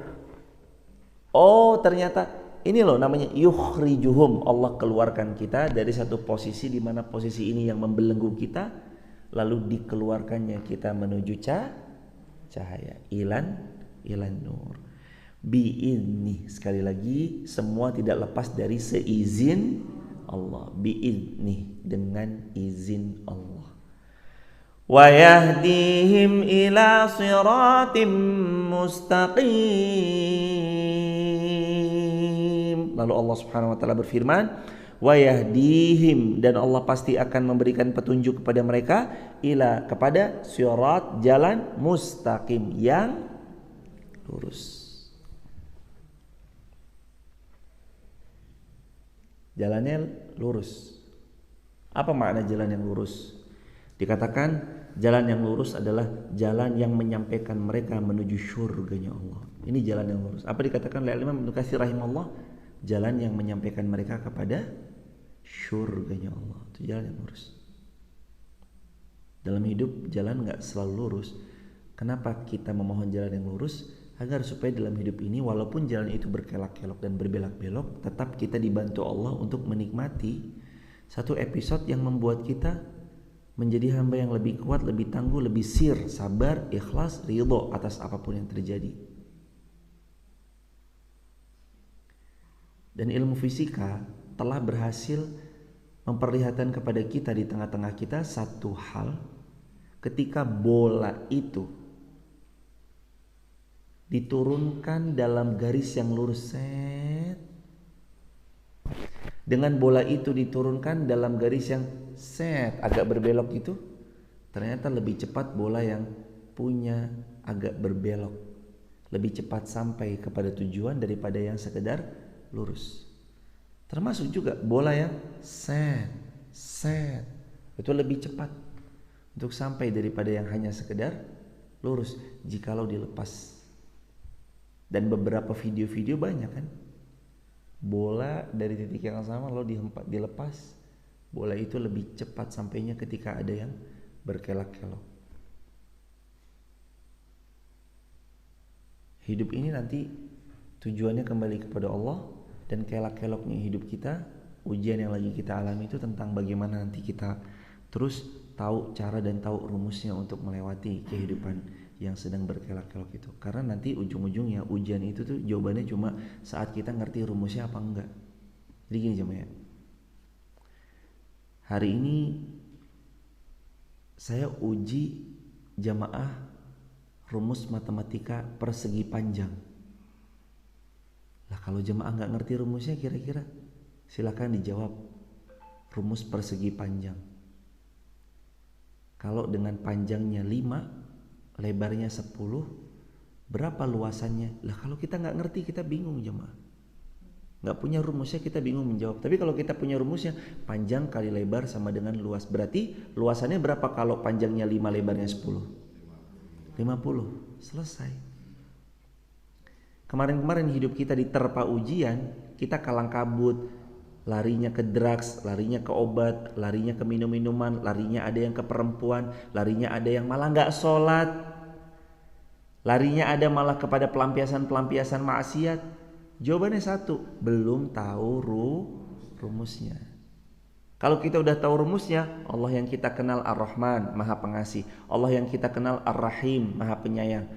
Oh ternyata ini loh namanya yukhrijuhum, Allah keluarkan kita dari satu posisi di mana posisi ini yang membelenggu kita, lalu dikeluarkannya kita menuju cahaya, ilan nur. Biidni, sekali lagi semua tidak lepas dari seizin Allah. Biidni, dengan izin Allah. Wa yahdihim ila siratim mustaqim. Lalu Allah Subhanahu wa taala berfirman, wa yahdihim, dan Allah pasti akan memberikan petunjuk kepada mereka, kepada sirat, jalan mustaqim, yang lurus. Jalannya lurus. Apa makna jalan yang lurus? Dikatakan jalan yang lurus adalah jalan yang menyampaikan mereka menuju syurganya Allah. Ini jalan yang lurus. Apa dikatakan oleh Imam Ibnu Katsir rahimahullah? Jalan yang menyampaikan mereka kepada syurganya Allah. Itu jalan yang lurus. Dalam hidup jalan gak selalu lurus. Kenapa kita memohon jalan yang lurus? Agar supaya dalam hidup ini walaupun jalan itu berkelak-kelok dan berbelok-belok, tetap kita dibantu Allah untuk menikmati satu episode yang membuat kita menjadi hamba yang lebih kuat, lebih tangguh, lebih sabar, ikhlas, ridho atas apapun yang terjadi. Dan ilmu fisika telah berhasil memperlihatkan kepada kita di tengah-tengah kita satu hal, ketika bola itu diturunkan dalam garis yang lurus, dengan bola itu diturunkan dalam garis yang agak berbelok gitu, ternyata lebih cepat bola yang punya agak berbelok, lebih cepat sampai kepada tujuan daripada yang sekedar lurus. Termasuk juga bola yang itu lebih cepat untuk sampai daripada yang hanya sekedar lurus jikalau dilepas. Dan beberapa video-video banyak kan, bola dari titik yang sama lalu dilepas, bola itu lebih cepat sampainya ketika ada yang berkelak-kelok. Hidup ini nanti tujuannya kembali kepada Allah, dan kelak-keloknya hidup kita, ujian yang lagi kita alami itu tentang bagaimana nanti kita terus tahu cara dan tahu rumusnya untuk melewati kehidupan yang sedang berkelak-kelok itu. Karena nanti ujung-ujungnya ujian itu tuh jawabannya cuma saat kita ngerti rumusnya apa enggak. Jadi gini jemaah, hari ini saya uji jamaah rumus matematika persegi panjang. Lah kalau jemaah nggak ngerti rumusnya, kira-kira silakan dijawab. Rumus persegi panjang. Kalau dengan panjangnya 5, lebarnya 10, berapa luasannya? Lah kalau kita nggak ngerti, kita bingung jemaah. Nggak punya rumusnya, kita bingung menjawab. Tapi kalau kita punya rumusnya, panjang kali lebar sama dengan luas. Berarti luasannya berapa kalau panjangnya 5, lebarnya 10? 50. Selesai. Kemarin-kemarin hidup kita diterpa ujian, kita kalang kabut, larinya ke drugs, larinya ke obat, larinya ke minum-minuman, larinya ada yang ke perempuan, larinya ada yang malah nggak sholat, larinya ada malah kepada pelampiasan-pelampiasan maksiat. Jawabannya satu, belum tahu rumusnya. Kalau kita udah tahu rumusnya, Allah yang kita kenal Ar-Rahman, Maha Pengasih. Allah yang kita kenal Ar-Rahim, Maha Penyayang.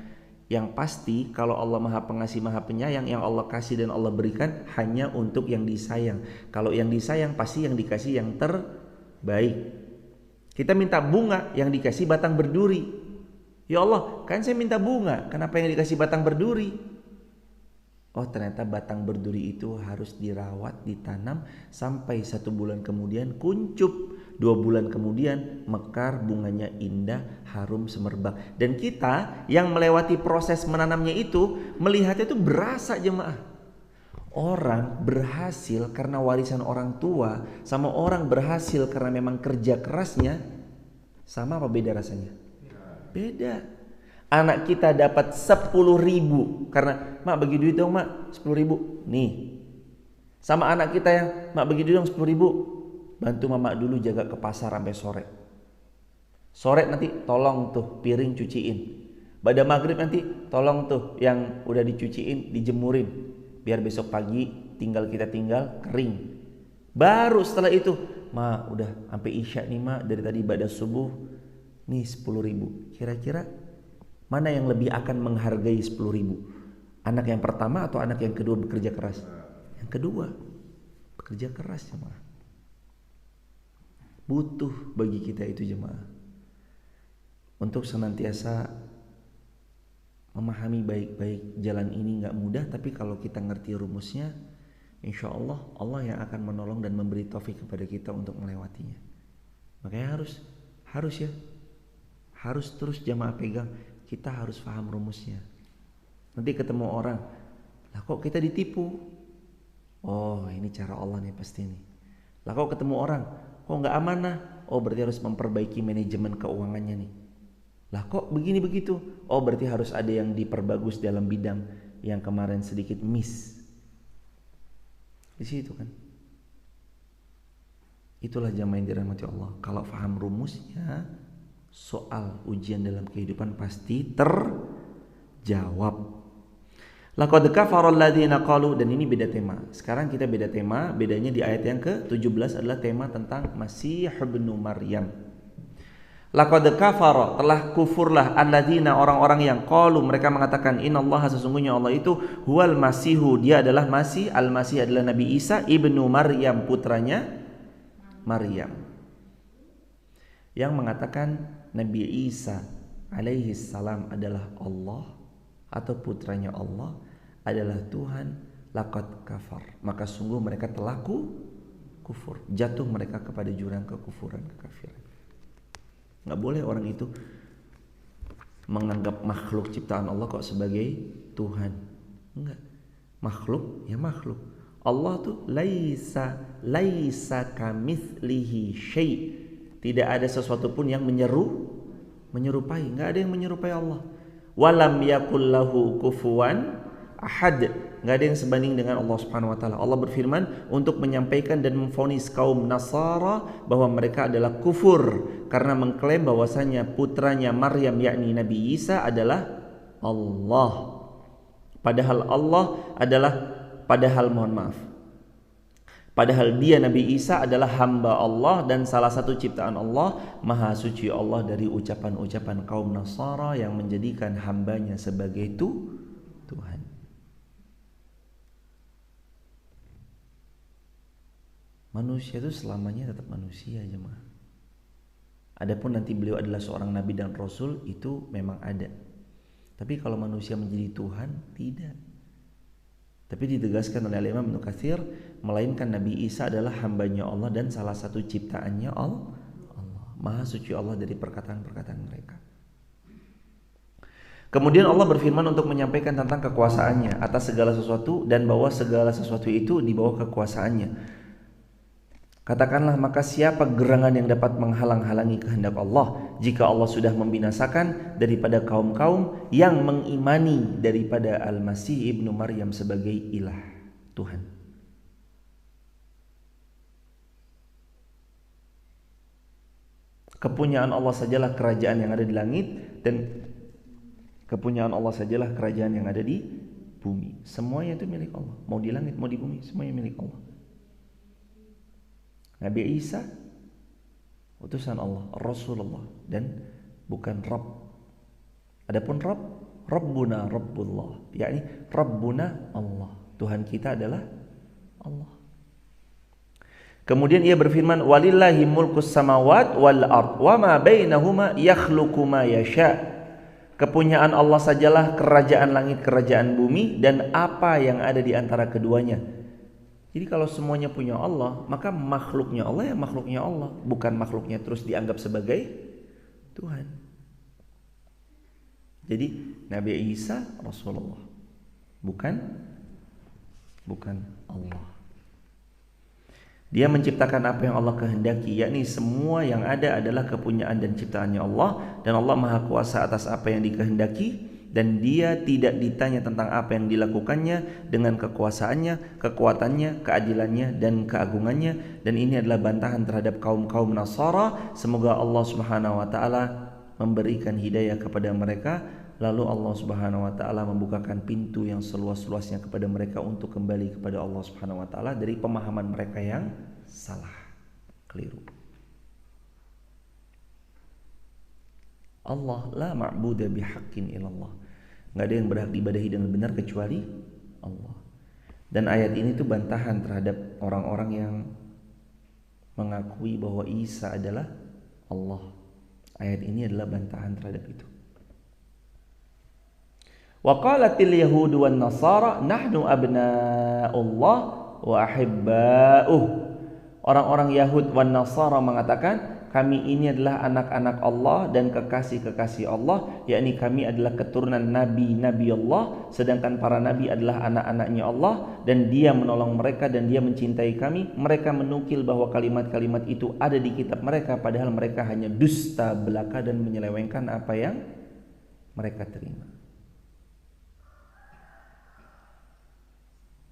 Yang pasti kalau Allah Maha Pengasih, Maha Penyayang, yang Allah kasih dan Allah berikan hanya untuk yang disayang. Kalau yang disayang pasti yang dikasih yang terbaik. Kita minta bunga, yang dikasih batang berduri. Ya Allah, kan saya minta bunga, kenapa yang dikasih batang berduri? Oh ternyata batang berduri itu harus dirawat, ditanam sampai 1 bulan kemudian kuncup, 2 bulan kemudian mekar, bunganya indah, harum semerbak. Dan kita yang melewati proses menanamnya itu melihatnya itu berasa jemaah. Orang berhasil karena warisan orang tua sama orang berhasil karena memang kerja kerasnya sama apa beda rasanya? Beda. Anak kita dapat 10.000 karena mak bagi duit dong mak 10.000 nih. Sama anak kita yang mak bagi duit dong 10.000, bantu mama dulu jaga ke pasar sampai sore. Sore nanti tolong tuh piring cuciin. Pada maghrib nanti tolong tuh yang udah dicuciin dijemurin biar besok pagi tinggal kita tinggal kering. Baru setelah itu mak udah sampai isya nih mak, dari tadi ibadah subuh nih 10.000. Kira-kira mana yang lebih akan menghargai 10.000? Anak yang pertama atau anak yang kedua bekerja keras? Yang kedua bekerja keras jemaah. Butuh bagi kita itu jemaah untuk senantiasa memahami baik-baik. Jalan ini gak mudah, tapi kalau kita ngerti rumusnya, insya Allah Allah yang akan menolong dan memberi taufik kepada kita untuk melewatinya. Makanya harus ya, harus terus jemaah pegang. Kita harus paham rumusnya. Nanti ketemu orang, lah kok kita ditipu? Oh ini cara Allah nih pasti nih. Lah kok ketemu orang, kok nggak amanah? Oh berarti harus memperbaiki manajemen keuangannya nih. Lah kok begini begitu? Oh berarti harus ada yang diperbagus dalam bidang yang kemarin sedikit miss. Di situ kan. Itulah jamaah yang dirahmati Allah. Kalau paham rumusnya, soal ujian dalam kehidupan pasti terjawab. Laqad kafara alladziina qalu, dan ini beda tema. Sekarang kita beda tema, bedanya di ayat yang ke-17 adalah tema tentang Masih ibnu Maryam. Laqad kafara, telah kufurlah alladziina, orang-orang yang qalu, mereka mengatakan innallaha, sesungguhnya Allah itu huwal masihu, dia adalah Masih, al-Masih adalah Nabi Isa ibnu Maryam, putranya Maryam. Yang mengatakan Nabi Isa alaihi salam adalah Allah atau putranya Allah, adalah Tuhan, laqad kafar, maka sungguh mereka telah kufur, jatuh mereka kepada jurang kekufuran, kekafiran. Gak boleh orang itu menganggap makhluk ciptaan Allah kok sebagai Tuhan. Enggak, makhluk ya makhluk. Allah tuh laisa kamitslihi syai', tidak ada sesuatu pun yang menyerupai, nggak ada yang menyerupai Allah. Walam yakul lahu kufuwan ahad, nggak ada yang sebanding dengan Allah Subhanahu wa taala. Allah berfirman untuk menyampaikan dan memvonis kaum Nasara bahwa mereka adalah kufur karena mengklaim bahwasanya putranya Maryam yakni Nabi Isa adalah Allah. Padahal Allah adalah padahal dia Nabi Isa adalah hamba Allah dan salah satu ciptaan Allah. Maha suci Allah dari ucapan-ucapan kaum Nasara yang menjadikan hambanya sebagai Tuhan. Manusia itu selamanya tetap manusia jemaah. Adapun nanti beliau adalah seorang nabi dan rasul, itu memang ada. Tapi kalau manusia menjadi Tuhan, tidak. Tapi ditegaskan oleh Imam Ibnu Katsir, melainkan Nabi Isa adalah hambanya Allah dan salah satu ciptaannya Allah. Maha suci Allah dari perkataan-perkataan mereka. Kemudian Allah berfirman untuk menyampaikan tentang kekuasaannya atas segala sesuatu dan bahwa segala sesuatu itu di bawah kekuasaannya. Katakanlah, maka siapa gerangan yang dapat menghalang-halangi kehendak Allah jika Allah sudah membinasakan daripada kaum-kaum yang mengimani daripada Al-Masih ibnu Maryam sebagai ilah, Tuhan. Kepunyaan Allah sajalah kerajaan yang ada di langit dan kepunyaan Allah sajalah kerajaan yang ada di bumi. Semuanya itu milik Allah. Mau di langit, mau di bumi, semuanya milik Allah. Nabi Isa utusan Allah, Rasulullah, dan bukan Rabb. Adapun Rabb, Rabbuna Rabbullah, yakni Rabbuna Allah. Tuhan kita adalah Allah. Kemudian ia berfirman, walillahi mulkus samawat wal ard wa ma bainahuma yakhluqu ma yasha. Kepunyaan Allah sajalah kerajaan langit, kerajaan bumi, dan apa yang ada di antara keduanya. Jadi kalau semuanya punya Allah, maka makhluknya Allah ya makhluknya Allah, bukan makhluknya terus dianggap sebagai Tuhan. Jadi Nabi Isa Rasulullah, bukan Allah. Dia menciptakan apa yang Allah kehendaki, yakni semua yang ada adalah kepunyaan dan ciptaannya Allah, dan Allah Maha Kuasa atas apa yang dikehendaki, dan Dia tidak ditanya tentang apa yang dilakukannya dengan kekuasaannya, kekuatannya, keadilannya, dan keagungannya. Dan ini adalah bantahan terhadap kaum-kaum Nasara. Semoga Allah Subhanahu wa taala memberikan hidayah kepada mereka, lalu Allah Subhanahu wa taala membukakan pintu yang seluas-luasnya kepada mereka untuk kembali kepada Allah Subhanahu wa taala dari pemahaman mereka yang salah, keliru. Allah la ma'budu bihaqqin illallah. Enggak ada yang berhak diibadahi dengan benar kecuali Allah. Dan ayat ini tuh bantahan terhadap orang-orang yang mengakui bahwa Isa adalah Allah. Ayat ini adalah bantahan terhadap itu. Wa qalatil yahudu wan nasara nahnu abna'ullah wa ahibba'uh. Orang-orang Yahud wan Nasara mengatakan, kami ini adalah anak-anak Allah dan kekasih-kekasih Allah, yakni kami adalah keturunan nabi-nabi Allah, sedangkan para nabi adalah anak-anaknya Allah, dan Dia menolong mereka dan Dia mencintai kami. Mereka menukil bahwa kalimat-kalimat itu ada di kitab mereka, padahal mereka hanya dusta belaka dan menyelewengkan apa yang mereka terima.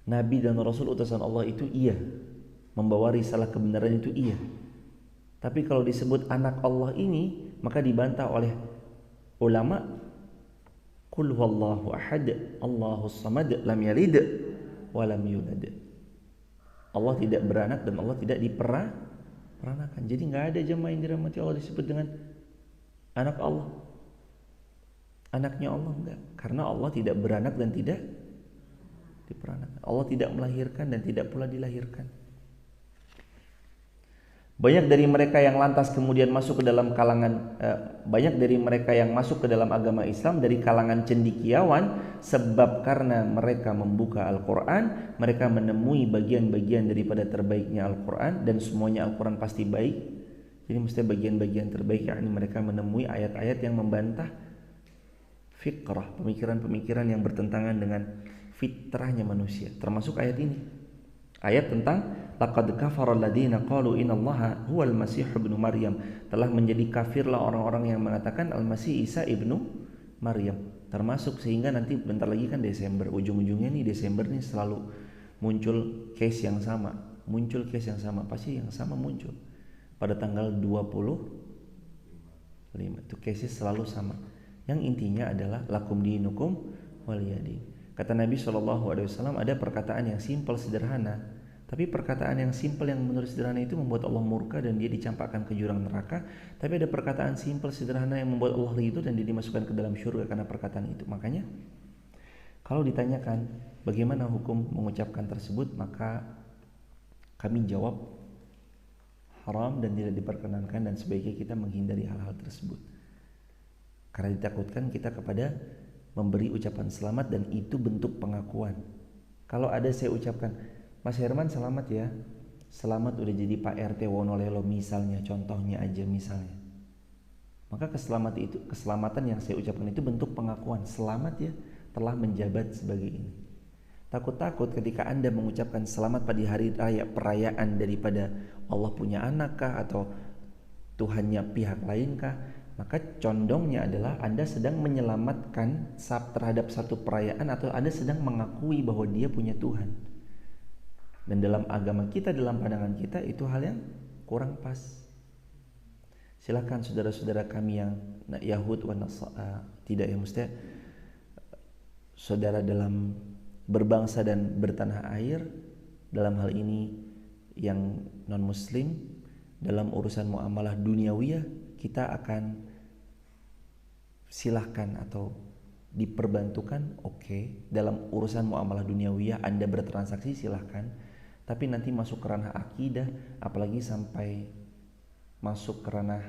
Nabi dan Rasul utusan Allah itu iya, membawa risalah kebenaran itu iya. Tapi kalau disebut anak Allah ini, maka dibantah oleh ulama, qul huwallahu ahad, Allahus samad, lam yalid wa lam yulad. Allah tidak beranak dan Allah tidak diperanakan. Jadi enggak ada jemaah yang dirahmati Allah disebut dengan anak Allah. Anaknya Allah enggak, karena Allah tidak beranak dan tidak diperanakan. Allah tidak melahirkan dan tidak pula dilahirkan. Banyak dari mereka yang lantas kemudian masuk ke dalam kalangan banyak dari mereka yang masuk ke dalam agama Islam dari kalangan cendekiawan, sebab karena mereka membuka Al-Quran, mereka menemui bagian-bagian daripada terbaiknya Al-Quran, dan semuanya Al-Quran pasti baik. Jadi mesti bagian-bagian terbaik, yakni mereka menemui ayat-ayat yang membantah fikrah, pemikiran-pemikiran yang bertentangan dengan fitrahnya manusia, termasuk ayat ini. Ayat tentang laqad kafara alladziina qalu innallaha huwal masih ibnu Maryam. Telah menjadi kafirlah orang-orang yang mengatakan Al-Masih Isa ibnu Maryam. Termasuk sehingga nanti bentar lagi kan Desember, ujung-ujungnya nih Desember nih selalu muncul case yang sama. Pasti yang sama muncul pada tanggal 25. Itu case selalu sama. Yang intinya adalah lakum dinukum waliyadin. Kata Nabi SAW, ada perkataan yang simpel sederhana, tapi perkataan yang simpel yang menurut sederhana itu membuat Allah murka dan dia dicampakkan ke jurang neraka. Tapi ada perkataan simpel sederhana yang membuat Allah ridho dan dia dimasukkan ke dalam syurga karena perkataan itu. Makanya kalau ditanyakan bagaimana hukum mengucapkan tersebut, maka kami jawab haram dan tidak diperkenankan, dan sebaiknya kita menghindari hal-hal tersebut karena ditakutkan kita kepada memberi ucapan selamat, dan itu bentuk pengakuan. Kalau ada saya ucapkan, Mas Herman selamat ya, selamat udah jadi Pak RT Wonolelo misalnya, contohnya aja misalnya, maka keselamatan yang saya ucapkan itu bentuk pengakuan, selamat ya telah menjabat sebagai ini. Takut-takut ketika Anda mengucapkan selamat pada hari raya perayaan daripada Allah punya anak kah atau Tuhannya pihak lain kah, maka condongnya adalah Anda sedang menyelamatkan terhadap satu perayaan atau Anda sedang mengakui bahwa dia punya Tuhan. Dan dalam agama kita, dalam pandangan kita itu hal yang kurang pas. Silakan saudara-saudara kami yang Yahud wa Nasara, tidak yang mesti saudara dalam berbangsa dan bertanah air, dalam hal ini yang non muslim, dalam urusan muamalah duniawiyah kita akan silahkan atau diperbantukan, oke. Dalam urusan muamalah duniawiyah Anda bertransaksi silahkan, tapi nanti masuk ke ranah akidah, apalagi sampai masuk ke ranah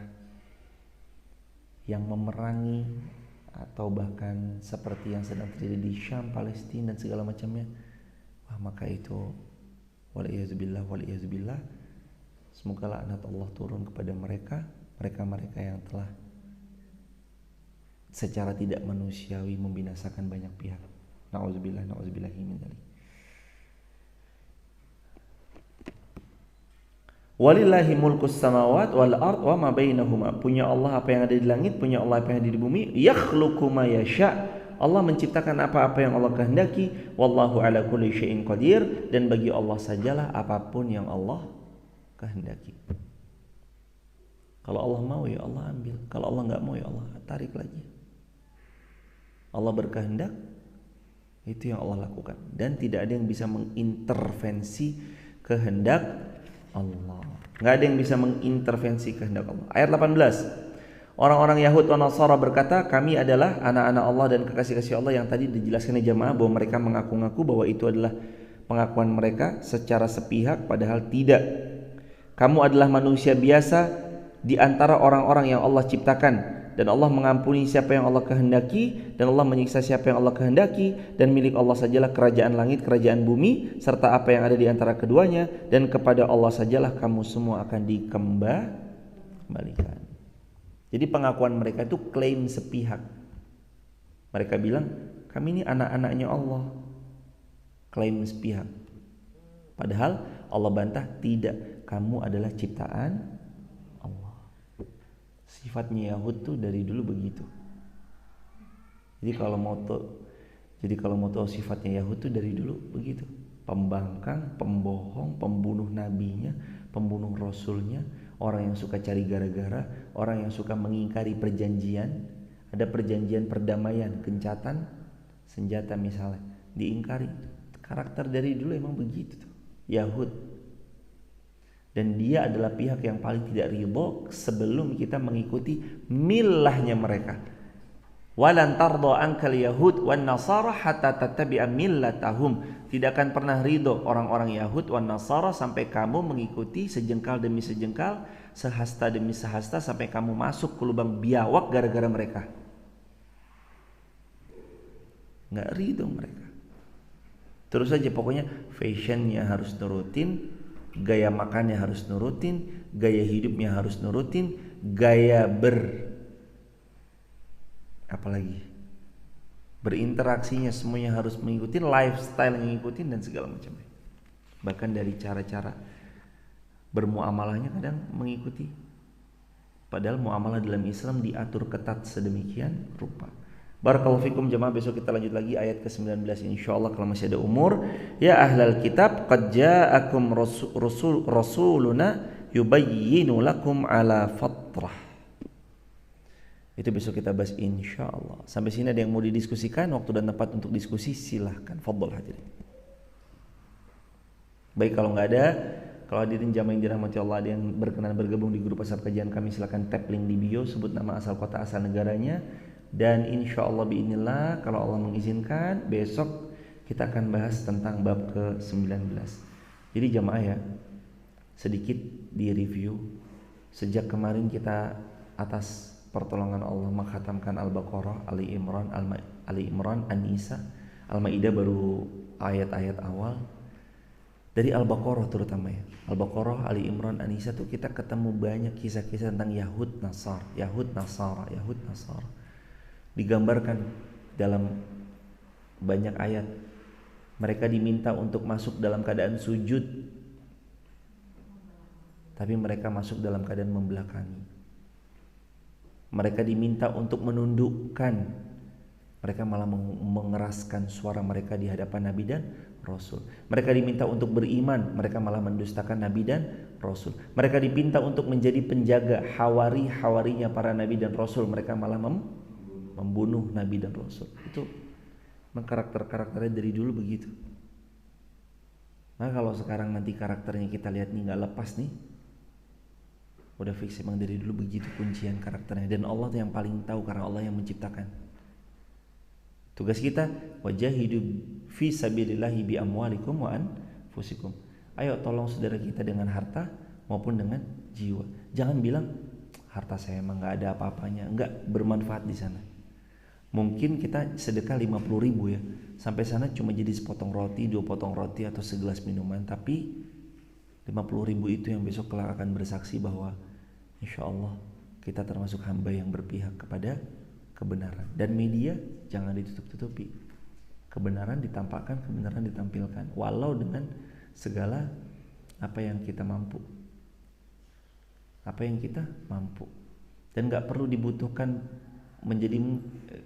yang memerangi atau bahkan seperti yang sedang terjadi di Syam, Palestina dan segala macamnya, wah maka itu waliyahzubillah, semoga laknat Allah turun kepada mereka yang telah secara tidak manusiawi membinasakan banyak pihak. Na'udzubillah min dzalik. Walillahi mulkus samawat wal ard wa ma bainahuma. Punya Allah apa yang ada di langit, punya Allah apa yang ada di bumi. Yakhluqu ma yasha. Allah menciptakan apa-apa yang Allah kehendaki. Wallahu ala kulli syai'in qadir. Dan bagi Allah sajalah apapun yang Allah kehendaki. Kalau Allah mau ya Allah ambil, kalau Allah enggak mau ya Allah tarik lagi. Allah berkehendak, itu yang Allah lakukan, dan tidak ada yang bisa mengintervensi kehendak Allah. Nggak ada yang bisa mengintervensi kehendak Allah. Ayat 18. Orang-orang Yahud dan Nasara berkata, kami adalah anak-anak Allah dan kekasih-kasih Allah, yang tadi dijelaskan di jamaah bahwa mereka mengaku-ngaku bahwa itu adalah pengakuan mereka secara sepihak, padahal tidak. Kamu adalah manusia biasa di antara orang-orang yang Allah ciptakan, dan Allah mengampuni siapa yang Allah kehendaki, dan Allah menyiksa siapa yang Allah kehendaki, dan milik Allah sajalah kerajaan langit, kerajaan bumi, serta apa yang ada di antara keduanya, dan kepada Allah sajalah kamu semua akan dikembalikan. Jadi pengakuan mereka itu klaim sepihak. Mereka bilang, kami ini anak-anaknya Allah. Klaim sepihak. Padahal Allah bantah, tidak, kamu adalah ciptaan Allah. Sifatnya Yahud tuh dari dulu begitu. Jadi kalau mau tahu sifatnya Yahud tuh dari dulu begitu. Pembangkang, pembohong, pembunuh nabinya, pembunuh rasulnya, orang yang suka cari gara-gara, orang yang suka mengingkari perjanjian. Ada perjanjian perdamaian, gencatan senjata misalnya, diingkari. Karakter dari dulu emang begitu tuh, Yahud. Dan dia adalah pihak yang paling tidak ridho sebelum kita mengikuti millahnya mereka. Walan tardo ankal yahud wan nasara hatta tattabi'a millatahum. Tidak akan pernah ridho orang-orang Yahud wan Nasara sampai kamu mengikuti sejengkal demi sejengkal, sehasta demi sehasta, sampai kamu masuk ke lubang biawak gara-gara mereka. Nggak ridho mereka. Terus saja pokoknya fashionnya harus nurutin, gaya makannya harus nurutin, gaya hidupnya harus nurutin, gaya berinteraksinya semuanya harus mengikuti, lifestyle yang ngikutin dan segala macamnya. Bahkan dari cara-cara bermuamalahnya kadang mengikuti. Padahal muamalah dalam Islam diatur ketat sedemikian rupa. Barakallahu fikum jemaah, besok kita lanjut lagi ayat ke-19 insyaallah kalau masih ada umur. Ya ahlal kitab qad ja'akum rasuluna yubayyinu lakum ala fatrah. Itu besok kita bahas insyaallah. Sampai sini ada yang mau didiskusikan, waktu dan tempat untuk diskusi silahkan. Fadhol hadirin. Baik, kalau nggak ada, kalau hadirin jamaah yang dirahmati Allah ada yang berkenan bergabung di grup WhatsApp kajian kami, silahkan tap link di bio, sebut nama, asal kota, asal negaranya. Dan insyaallah biidznillah kalau Allah mengizinkan besok kita akan bahas tentang bab ke-19. Jadi jamaah ya, sedikit di review. Sejak kemarin kita atas pertolongan Allah mengkhatamkan Al-Baqarah, Ali Imran, An-Nisa, Al-Maidah baru ayat-ayat awal. Dari Al-Baqarah terutama ya, Al-Baqarah, Ali Imran, An-Nisa tuh kita ketemu banyak kisah-kisah tentang Yahud Nasara, Yahud Nasara, Yahud Nasara. Digambarkan dalam banyak ayat. Mereka diminta untuk masuk dalam keadaan sujud, tapi mereka masuk dalam keadaan membelakangi. Mereka diminta untuk menundukkan, mereka malah mengeraskan suara mereka di hadapan Nabi dan Rasul. Mereka diminta untuk beriman, mereka malah mendustakan Nabi dan Rasul. Mereka diminta untuk menjadi penjaga hawarinya para Nabi dan Rasul, mereka malah membunuh Nabi dan Rasul. Itu karakter-karakternya dari dulu begitu. Nah kalau sekarang nanti karakternya kita lihat nih nggak lepas nih, udah fix emang dari dulu begitu kuncian karakternya. Dan Allah tuh yang paling tahu karena Allah yang menciptakan. Tugas kita wajahidu fi sabilillahi bi amwalikum wa anfusikum. Ayo tolong saudara kita dengan harta maupun dengan jiwa. Jangan bilang harta saya emang nggak ada apa-apanya, enggak bermanfaat di sana. Mungkin kita sedekah 50.000 ya, sampai sana cuma jadi sepotong roti, 2 potong roti atau segelas minuman, tapi 50.000 itu yang besok kelak akan bersaksi bahwa insya Allah kita termasuk hamba yang berpihak kepada kebenaran. Dan media jangan ditutup-tutupi. Kebenaran ditampakkan, kebenaran ditampilkan, walau dengan segala apa yang kita mampu. Apa yang kita mampu. Dan gak perlu dibutuhkan menjadi,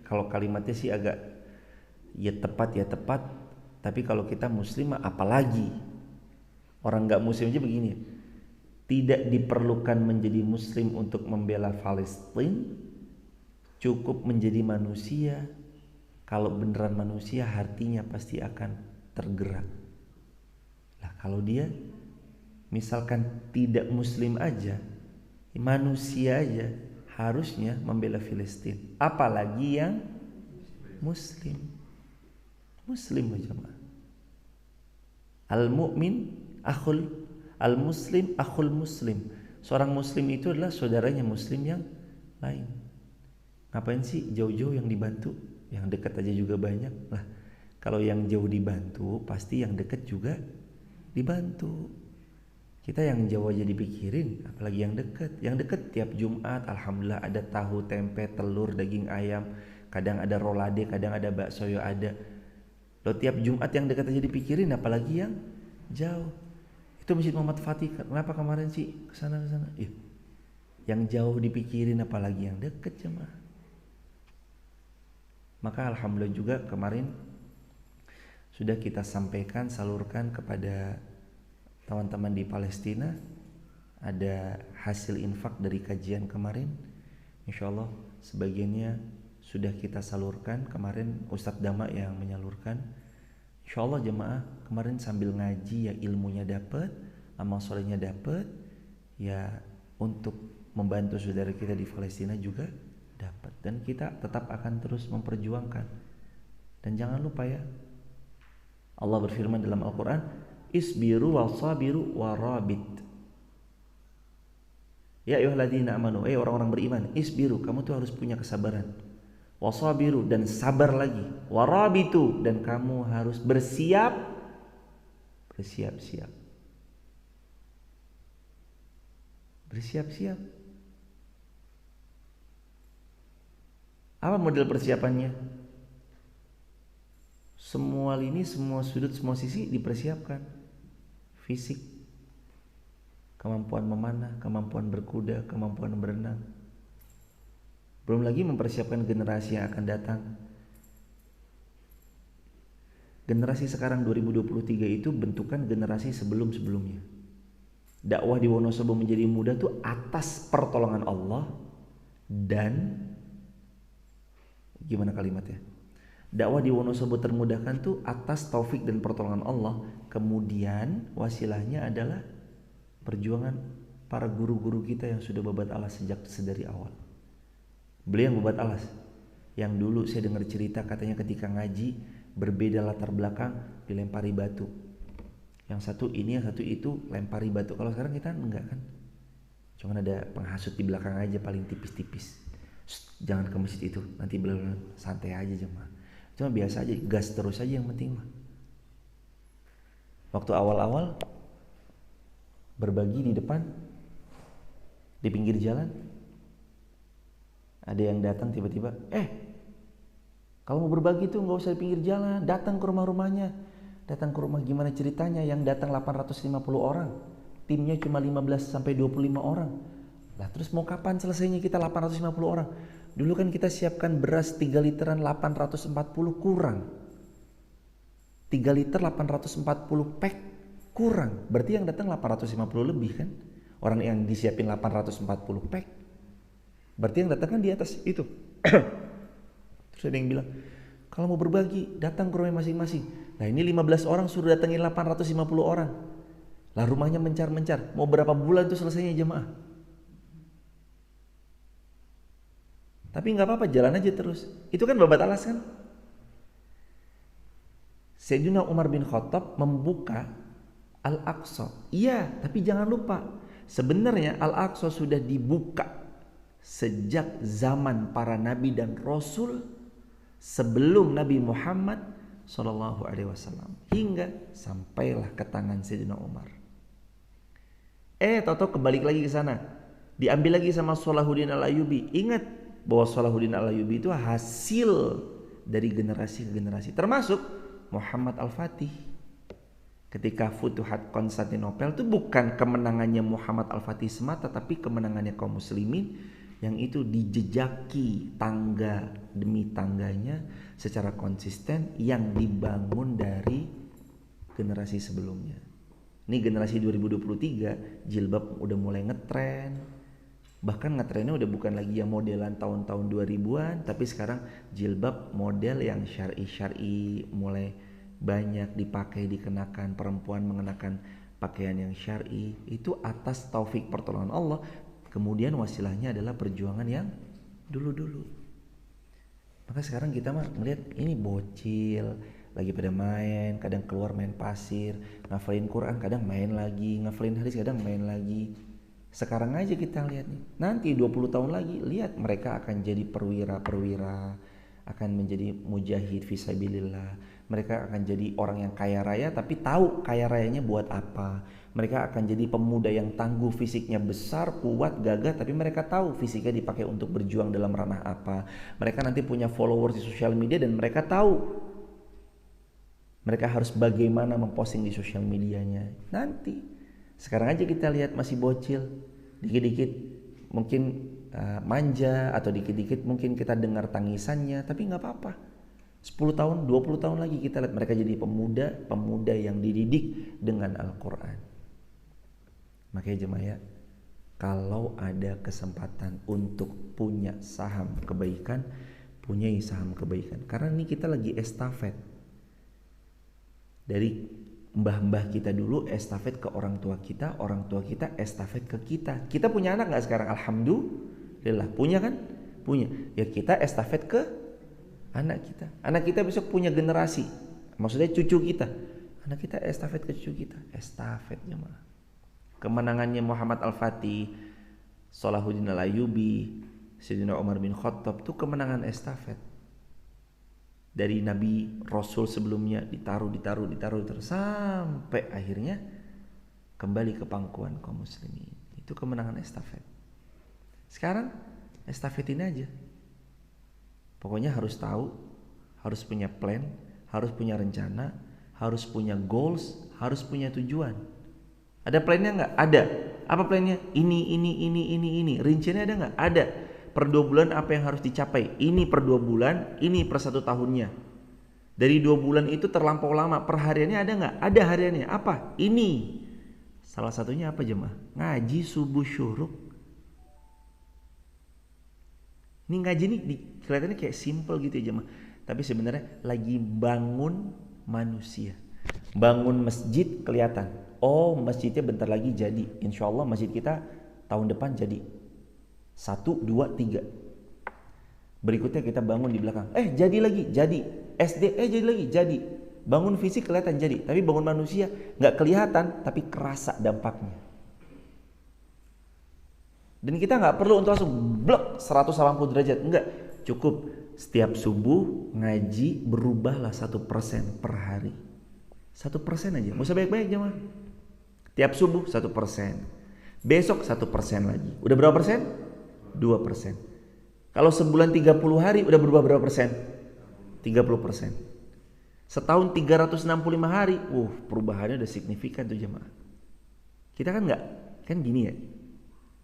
kalau kalimatnya sih agak ya tepat, tapi kalau kita muslim apalagi. Orang gak muslim aja begini, tidak diperlukan menjadi muslim untuk membela Palestina, cukup menjadi manusia. Kalau beneran manusia, hatinya pasti akan tergerak. Lah kalau dia misalkan tidak muslim aja, manusia aja harusnya membela Palestina, apalagi yang muslim aja mah. Al-mu'min akhul al-muslim akhul muslim. Seorang muslim itu adalah saudaranya muslim yang lain. Ngapain sih jauh-jauh yang dibantu? Yang dekat aja juga banyak lah. Kalau yang jauh dibantu, pasti yang dekat juga dibantu. Kita yang jauh aja dipikirin, apalagi yang dekat. Yang dekat tiap Jumat, alhamdulillah ada tahu, tempe, telur, daging ayam, kadang ada rolade, kadang ada bakso ada. Loh tiap Jumat yang dekat aja dipikirin, apalagi yang jauh. Itu Masjid Muhammad Fatih. Kenapa kemarin sih kesana? Iya. Yang jauh dipikirin, apalagi yang dekat jemaah. Maka alhamdulillah juga kemarin sudah kita sampaikan, salurkan kepada teman-teman di Palestina. Ada hasil infak dari kajian kemarin. Insyaallah sebagiannya sudah kita salurkan. Kemarin Ustadz Dama yang menyalurkan. Insyaallah jemaah kemarin sambil ngaji ya ilmunya dapat, amal solehnya dapat, ya untuk membantu saudara kita di Palestina juga dapat. Dan kita tetap akan terus memperjuangkan. Dan jangan lupa ya, Allah berfirman dalam Al-Quran, isbiru wasabiru warabit. Ya ayyuhalladzina amanu, orang-orang beriman, isbiru, kamu tuh harus punya kesabaran. Wasabiru, dan sabar lagi. Warabitu, dan kamu harus bersiap-siap. Bersiap-siap. Apa model persiapannya? Semua lini, semua sudut, semua sisi dipersiapkan. Fisik, kemampuan memanah, kemampuan berkuda, kemampuan berenang. Belum lagi mempersiapkan generasi yang akan datang. Generasi sekarang 2023 itu bentukan generasi sebelum-sebelumnya. Dakwah di Wonosobo menjadi mudah tuh atas pertolongan Allah dan gimana kalimatnya? Dakwah di Wonosobo termudahkan tuh atas taufik dan pertolongan Allah. Kemudian wasilahnya adalah perjuangan para guru-guru kita yang sudah babat alas sejak sedari awal. Beliau yang babat alas. Yang dulu saya dengar cerita katanya ketika ngaji berbeda latar belakang dilempari batu. Yang satu ini, yang satu itu lempari batu. Kalau sekarang kita enggak kan? Cuma ada penghasut di belakang aja paling tipis-tipis. Jangan ke masjid itu, nanti belum santai aja jemaah. Cuma biasa aja, gas terus aja yang penting mah. Waktu awal-awal berbagi di depan, di pinggir jalan, ada yang datang tiba-tiba, kalau mau berbagi tuh nggak usah di pinggir jalan, datang ke rumah-rumahnya. Datang ke rumah gimana ceritanya? Yang datang 850 orang, timnya cuma 15 sampai 25 orang. Lah terus mau kapan selesainya kita 850 orang? Dulu kan kita siapkan beras 3 literan 840 kurang. 3 liter 840 pack kurang. Berarti yang datang 850 lebih kan? Orang yang disiapin 840 pack. Berarti yang datang kan di atas itu. Terus ada yang bilang, kalau mau berbagi datang ke rumah masing-masing. Nah ini 15 orang suruh datengin 850 orang. Lah rumahnya mencar-mencar. Mau berapa bulan tuh selesainya jemaah? Tapi nggak apa-apa, jalan aja terus. Itu kan babat alas kan? Sayyidina Umar bin Khattab membuka Al-Aqsa. Iya, tapi jangan lupa, sebenarnya Al-Aqsa sudah dibuka sejak zaman para nabi dan rasul sebelum Nabi Muhammad SAW, hingga sampailah ke tangan Sayyidina Umar. Tahu-tahu kebalik lagi ke sana, diambil lagi sama Salahuddin Al-Ayyubi. Ingat bahwa Salahuddin Al-Ayyubi itu hasil dari generasi ke generasi, termasuk Muhammad Al-Fatih. Ketika Futuhat Konstantinopel itu bukan kemenangannya Muhammad Al-Fatih semata, tapi kemenangannya kaum muslimin yang itu dijejaki tangga demi tangganya secara konsisten yang dibangun dari generasi sebelumnya. Ini generasi 2023 jilbab udah mulai ngetren. Bahkan ngetrennya udah bukan lagi yang modelan tahun-tahun 2000-an, tapi sekarang jilbab model yang syar'i mulai banyak dipakai, dikenakan. Perempuan mengenakan pakaian yang syar'i. Itu atas taufik pertolongan Allah. Kemudian wasilahnya adalah perjuangan yang dulu-dulu. Maka sekarang kita mah ngelihat ini bocil lagi pada main, kadang keluar main pasir, ngafalin Quran, kadang main lagi, ngafalin hadis, kadang main lagi. Sekarang aja kita lihat nih, nanti 20 tahun lagi lihat mereka akan jadi perwira, akan menjadi mujahid fisabilillah. Mereka akan jadi orang yang kaya raya tapi tahu kaya rayanya buat apa. Mereka akan jadi pemuda yang tangguh, fisiknya besar, kuat, gagah, tapi mereka tahu fisiknya dipakai untuk berjuang dalam ranah apa. Mereka nanti punya followers di sosial media dan mereka tahu mereka harus bagaimana memposting di sosial medianya. Nanti sekarang aja kita lihat masih bocil, dikit-dikit mungkin manja, atau dikit-dikit mungkin kita dengar tangisannya, tapi nggak apa-apa. 10 tahun, 20 tahun lagi kita lihat mereka jadi pemuda yang dididik dengan Al-Quran. Makanya jemaah ya, kalau ada kesempatan untuk punya saham kebaikan, punyai saham kebaikan. Karena ini kita lagi estafet. Dari mbah-mbah kita dulu estafet ke orang tua kita estafet ke kita. Kita punya anak gak sekarang? Alhamdulillah, punya kan? Punya. Ya kita estafet ke anak kita. Anak kita besok punya generasi, maksudnya cucu kita. Anak kita estafet ke cucu kita. Estafet jemaah. Kemenangannya Muhammad Al-Fatih, Salahuddin Al-Ayyubi, Sayyidina Umar bin Khattab itu kemenangan estafet. Dari Nabi Rasul sebelumnya ditaruh sampai akhirnya kembali ke pangkuan kaum muslimin. Itu kemenangan estafet. Sekarang estafetin aja. Pokoknya harus tahu, harus punya plan, harus punya rencana, harus punya goals, harus punya tujuan. Ada plannya nggak? Ada. Apa plannya? Ini. Rinciannya ada nggak? Ada. Per 2 bulan apa yang harus dicapai? Ini per 2 bulan, ini per 1 tahunnya. Dari 2 bulan itu terlampau lama. Per hariannya ada nggak? Ada hariannya. Apa? Ini. Salah satunya apa jemaah? Ngaji subuh syuruk. Ini ngaji ini kelihatannya kayak simple gitu ya jemaah. Tapi sebenarnya lagi bangun manusia. Bangun masjid kelihatan. Oh, masjidnya bentar lagi jadi. Insya Allah masjid kita tahun depan jadi. 1, 2, 3. Berikutnya kita bangun di belakang. Jadi lagi, jadi. SD, jadi lagi, jadi. Bangun fisik kelihatan jadi, tapi bangun manusia nggak kelihatan, tapi kerasa dampaknya. Dan kita nggak perlu untuk langsung blok 180 derajat, enggak. Cukup setiap subuh ngaji berubahlah 1% per hari. 1% aja, gak usah banyak-banyak jemaah. Tiap subuh 1%, besok 1% lagi. Udah berapa persen? 2%. Kalau sebulan 30 hari udah berubah berapa persen? 30%. Setahun 365 hari, perubahannya udah signifikan tuh jemaah. Kita kan nggak, kan gini ya.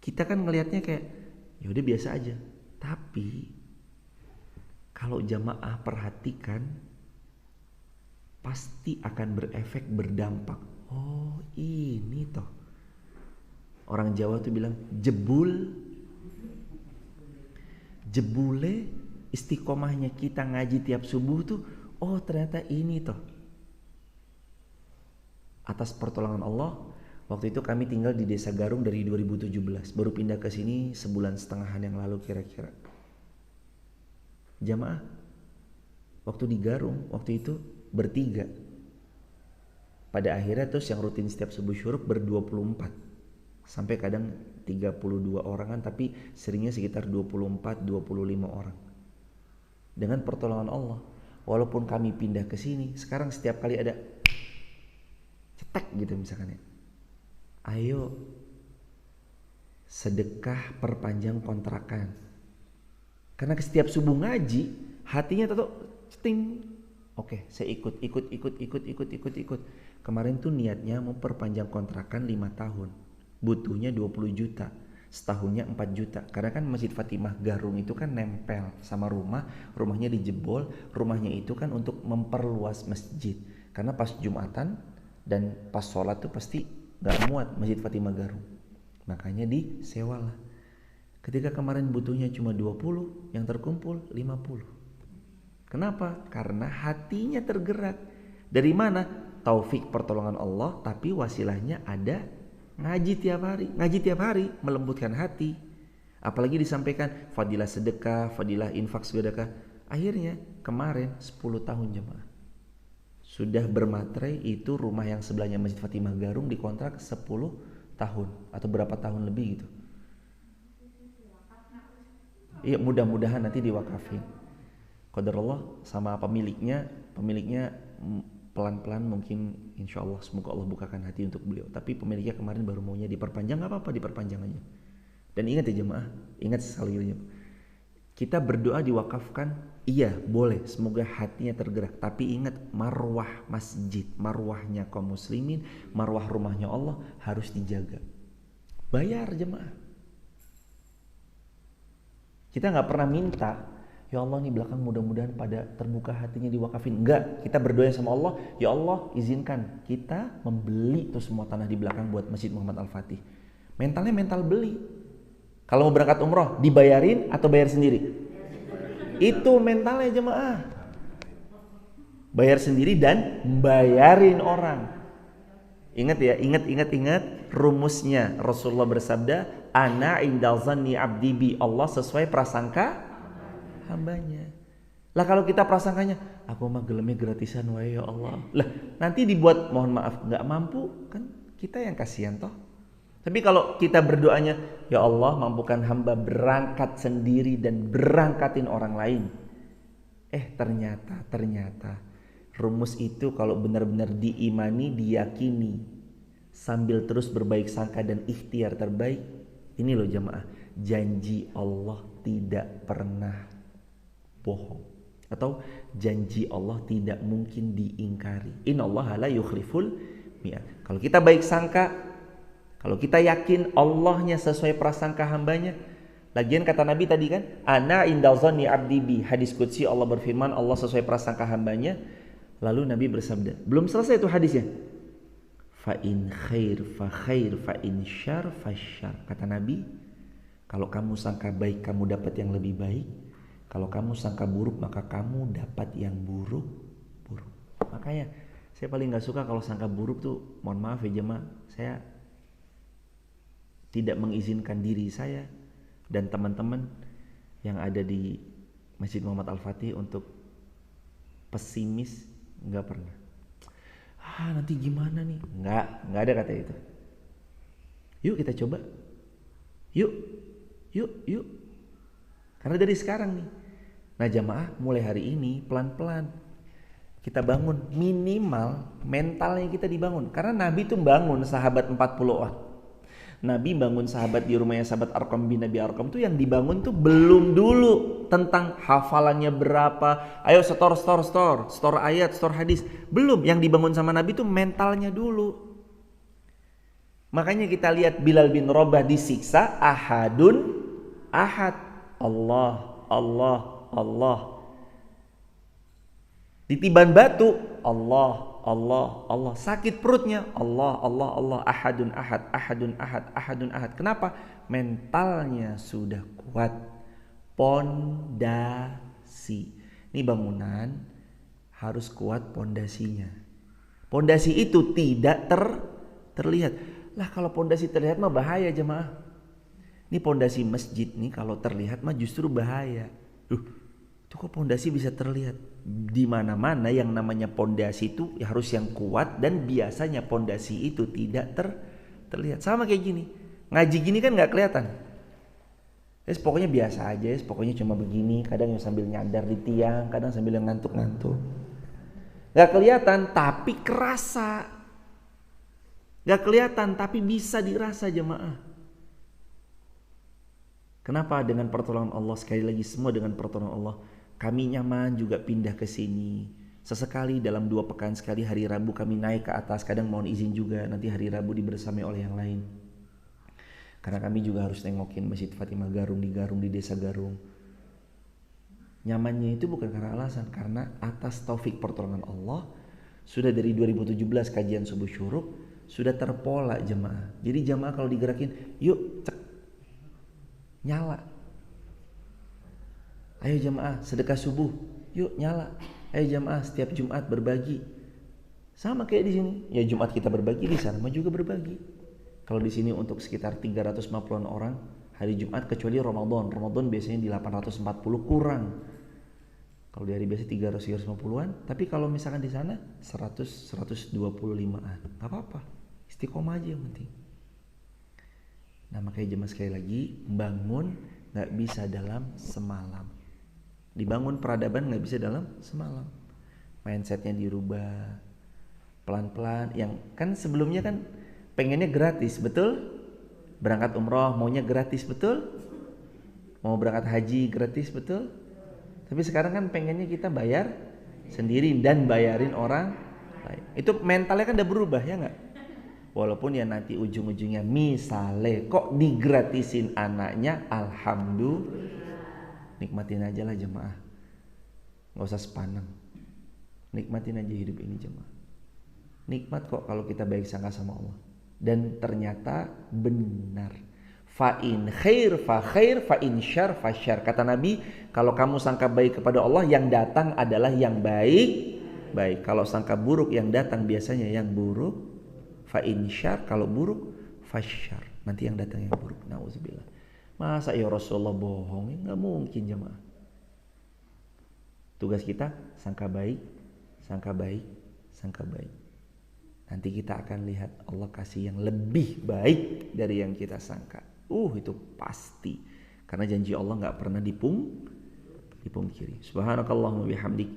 Kita kan ngelihatnya kayak ya udah biasa aja. Tapi kalau jamaah perhatikan, pasti akan berefek, berdampak. Oh ini toh. Orang Jawa tuh bilang jebule istiqomahnya kita ngaji tiap subuh tuh, oh ternyata ini toh. Atas pertolongan Allah, waktu itu kami tinggal di Desa Garung dari 2017, baru pindah ke sini sebulan setengahan yang lalu kira-kira. Jamaah, waktu di Garung, waktu itu bertiga. Pada akhirnya terus yang rutin setiap subuh syuruk ber-24. Sampai kadang 32 orangan, tapi seringnya sekitar 24-25 orang. Dengan pertolongan Allah, walaupun kami pindah ke sini, sekarang setiap kali ada cetek gitu misalkan ya, ayo sedekah perpanjang kontrakan. Karena setiap subuh ngaji, hatinya tetap ceting. Oke, saya ikut. Kemarin tuh niatnya mau perpanjang kontrakan 5 tahun. Butuhnya 20 juta. Setahunnya 4 juta. Karena kan Masjid Fatimah Garung itu kan nempel sama rumah. Rumahnya dijebol. Rumahnya itu kan untuk memperluas masjid. Karena pas Jumatan dan pas sholat tuh pasti gak muat Masjid Fatimah Garung. Makanya disewalah. Ketika kemarin butuhnya cuma 20, yang terkumpul 50. Kenapa? Karena hatinya tergerak. Dari mana? Taufik pertolongan Allah, tapi wasilahnya ada ngaji tiap hari. Ngaji tiap hari melembutkan hati. Apalagi disampaikan fadilah sedekah, fadilah infak sedekah. Akhirnya kemarin 10 tahun jemaah. Sudah bermaterai, itu rumah yang sebelahnya Masjid Fatimah Garung dikontrak 10 tahun atau berapa tahun lebih gitu. Iya, mudah-mudahan nanti diwakafin. Qadarullah sama pemiliknya pelan-pelan mungkin insya Allah, semoga Allah bukakan hati untuk beliau. Tapi pemiliknya kemarin baru maunya diperpanjang, gak apa-apa diperpanjang aja. Dan ingat ya jemaah, ingat sekali lagi, kita berdoa diwakafkan, iya boleh, semoga hatinya tergerak. Tapi ingat marwah masjid, marwahnya kaum muslimin, marwah rumahnya Allah harus dijaga. Bayar jemaah. Kita gak pernah minta, ya Allah nih belakang mudah-mudahan pada terbuka hatinya diwakafin. Enggak, kita berdoa sama Allah, ya Allah izinkan kita membeli tuh semua tanah di belakang buat Masjid Muhammad Al-Fatih. Mentalnya mental beli. Kalau mau berangkat umroh, dibayarin atau bayar sendiri? Itu mentalnya jemaah. Bayar sendiri dan bayarin orang. Ingat ya, ingat rumusnya. Rasulullah bersabda, ana inda zanni abdi bi, Allah sesuai prasangka hambanya. Lah kalau kita prasangkanya, aku mah gelemnya gratisan wae ya Allah. Lah nanti dibuat mohon maaf nggak mampu, kan kita yang kasihan toh. Tapi kalau kita berdoanya, ya Allah mampukan hamba berangkat sendiri dan berangkatin orang lain. Ternyata rumus itu kalau benar-benar diimani, diyakini, sambil terus berbaik sangka dan ikhtiar terbaik. Ini loh jamaah, janji Allah tidak pernah bohong. Atau janji Allah tidak mungkin diingkari. Innallaha la yukhliful mi'ad. Kalau kita baik sangka, kalau kita yakin Allahnya sesuai prasangka hambanya. Lagian kata Nabi tadi kan, ana inda zanni abdi bi, hadis qudsi, Allah berfirman Allah sesuai prasangka hambanya. Lalu Nabi bersabda, belum selesai itu hadisnya, fa in khair fa khair, fa in syar fa syar. Kata Nabi, kalau kamu sangka baik kamu dapat yang lebih baik, kalau kamu sangka buruk maka kamu dapat yang buruk. Makanya saya paling gak suka kalau sangka buruk tuh, mohon maaf ya jemaah, saya tidak mengizinkan diri saya dan teman-teman yang ada di Masjid Muhammad Al-Fatih untuk pesimis. Enggak pernah. Nanti gimana nih? Enggak ada kata itu. Yuk kita coba. Yuk. Karena dari sekarang nih. Nah jamaah, mulai hari ini pelan-pelan kita bangun, minimal mentalnya kita dibangun. Karena Nabi itu bangun sahabat 40 orang. Nabi bangun sahabat di rumahnya sahabat Arqam bin Nabi Arqam tuh yang dibangun tuh belum dulu tentang hafalannya berapa. Ayo store ayat, store hadis. Belum, yang dibangun sama Nabi tuh mentalnya dulu. Makanya kita lihat Bilal bin Rabah disiksa, ahadun ahad. Allah. Ditiban batu, Allah. Sakit perutnya, Allah. Ahadun ahad. Kenapa? Mentalnya sudah kuat. Pondasi. Ini bangunan harus kuat pondasinya. Pondasi itu tidak terlihat. Lah kalau pondasi terlihat mah bahaya jemaah. Ini pondasi masjid nih kalau terlihat mah justru bahaya. Itu kok pondasi bisa terlihat? Di mana-mana yang namanya pondasi itu ya harus yang kuat, dan biasanya pondasi itu tidak terlihat. Sama kayak gini. Ngaji gini kan nggak kelihatan. Pokoknya biasa aja, pokoknya cuma begini, kadang yang sambil nyadar di tiang, kadang sambil ngantuk-ngantuk. Nggak kelihatan tapi kerasa. Nggak kelihatan tapi bisa dirasa jemaah. Kenapa? Dengan pertolongan Allah, sekali lagi semua dengan pertolongan Allah. Kami nyaman juga pindah ke sini. Sesekali dalam 2 pekan sekali hari Rabu kami naik ke atas. Kadang mohon izin juga nanti hari Rabu dibersamai oleh yang lain. Karena kami juga harus nengokin Masjid Fatimah Garung di desa Garung. Nyamannya itu bukan karena alasan, karena atas taufik pertolongan Allah. Sudah dari 2017 kajian subuh syuruk sudah terpola jemaah. Jadi jemaah kalau digerakin, yuk cek, nyala. Ayo jamaah sedekah subuh, yuk nyala. Ayo jamaah setiap Jumat berbagi. Sama kayak di sini. Ya Jumat kita berbagi, di sana juga berbagi. Kalau di sini untuk sekitar 350-an orang hari Jumat, kecuali Ramadan. Ramadan biasanya di 840 kurang. Kalau di hari biasa 350-an, tapi kalau misalkan di sana 125-an. Enggak apa-apa. Istiqomah aja yang penting. Nah, makanya jemaah sekali lagi, bangun enggak bisa dalam semalam. Dibangun peradaban nggak bisa dalam semalam. Mindsetnya dirubah pelan-pelan. Yang kan sebelumnya kan pengennya gratis, betul? Berangkat umroh maunya gratis, betul? Mau berangkat haji gratis, betul? Tapi sekarang kan pengennya kita bayar sendiri dan bayarin orang lain. Itu mentalnya kan udah berubah, ya nggak? Walaupun ya nanti ujung-ujungnya misalnya kok digratisin anaknya, alhamdulillah. Nikmatin aja lah jemaah. Gak usah sepaneng. Nikmatin aja hidup ini jemaah. Nikmat kok kalau kita baik sangka sama Allah. Dan ternyata benar. Fa in khair fa khair, fa in syar fa syar. Kata Nabi, kalau kamu sangka baik kepada Allah, yang datang adalah yang baik. Kalau sangka buruk, yang datang biasanya yang buruk. Fa in syar, kalau buruk, fa syar. Nanti yang datang yang buruk. Nauzubillah. Masa ya Rasulullah bohong? Nggak mungkin jemaah. Tugas kita sangka baik. Nanti kita akan lihat Allah kasih yang lebih baik dari yang kita sangka. Itu pasti. Karena janji Allah nggak pernah dipungkiri. Subhanakallahumma bihamdik.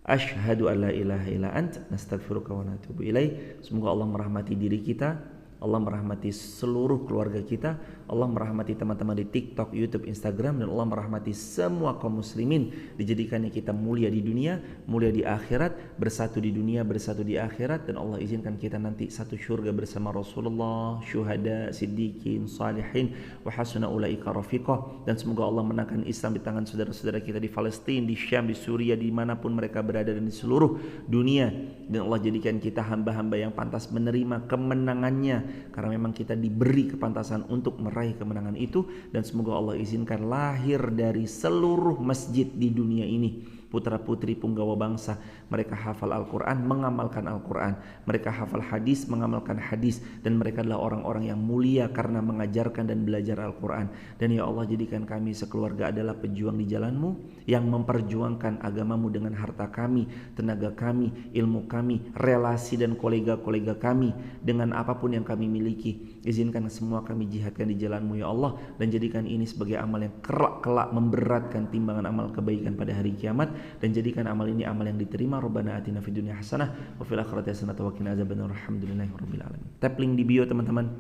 Asyhadu an la ilaha illa anta nastaghfiruka wa natubu ilaik. Semoga Allah merahmati diri kita, Allah merahmati seluruh keluarga kita, Allah merahmati teman-teman di TikTok, YouTube, Instagram, dan Allah merahmati semua kaum muslimin. Dijadikannya kita mulia di dunia, mulia di akhirat, bersatu di dunia, bersatu di akhirat, dan Allah izinkan kita nanti satu syurga bersama Rasulullah, syuhada, siddiqin, salihin, wa hasuna ulaika rafiqah. Dan semoga Allah menangkan Islam di tangan saudara-saudara kita di Palestina, di Syam, di Suriah, dimanapun mereka berada dan di seluruh dunia. Dan Allah jadikan kita hamba-hamba yang pantas menerima kemenangannya, karena memang kita diberi kepantasan untuk meraih kemenangan itu. Dan semoga Allah izinkan lahir dari seluruh masjid di dunia ini putra-putri punggawa bangsa, mereka hafal Al-Quran, mengamalkan Al-Quran, mereka hafal hadis, mengamalkan hadis, dan mereka adalah orang-orang yang mulia karena mengajarkan dan belajar Al-Quran. Dan ya Allah, jadikan kami sekeluarga adalah pejuang di jalan-Mu yang memperjuangkan agamamu dengan harta kami, tenaga kami, ilmu kami, relasi dan kolega-kolega kami, dengan apapun yang kami miliki. Izinkan semua kami jihadkan di jalan-Mu ya Allah, dan jadikan ini sebagai amal yang kelak memberatkan timbangan amal kebaikan pada hari kiamat, dan jadikan amal ini amal yang diterima. Rabbana atina fid dunya hasanah wa fil akhirati hasanah wa qina azabannar. Alhamdulillahirabbil alamin. Tap link di bio teman-teman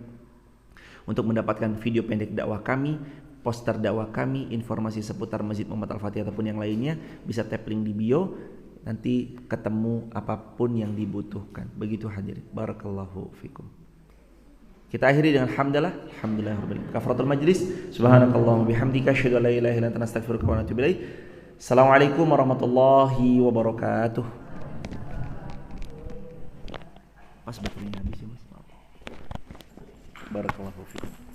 untuk mendapatkan video pendek dakwah kami, poster dakwah kami, informasi seputar Masjid Muhammad Al-Fatih ataupun yang lainnya. Bisa tap link di bio, nanti ketemu apapun yang dibutuhkan. Begitu hadirin. Barakallahu fikum. Kita akhiri dengan hamdalah. Alhamdulillahirabbil alamin. Kafaratul majlis. Subhanakallahumma bihamdika asyhadu an la ilaha illa anta astaghfiruka wa atubu ilaik. Assalamualaikum warahmatullahi wabarakatuh. Pas baterainya habis ya Mas. Barakallahu fikum.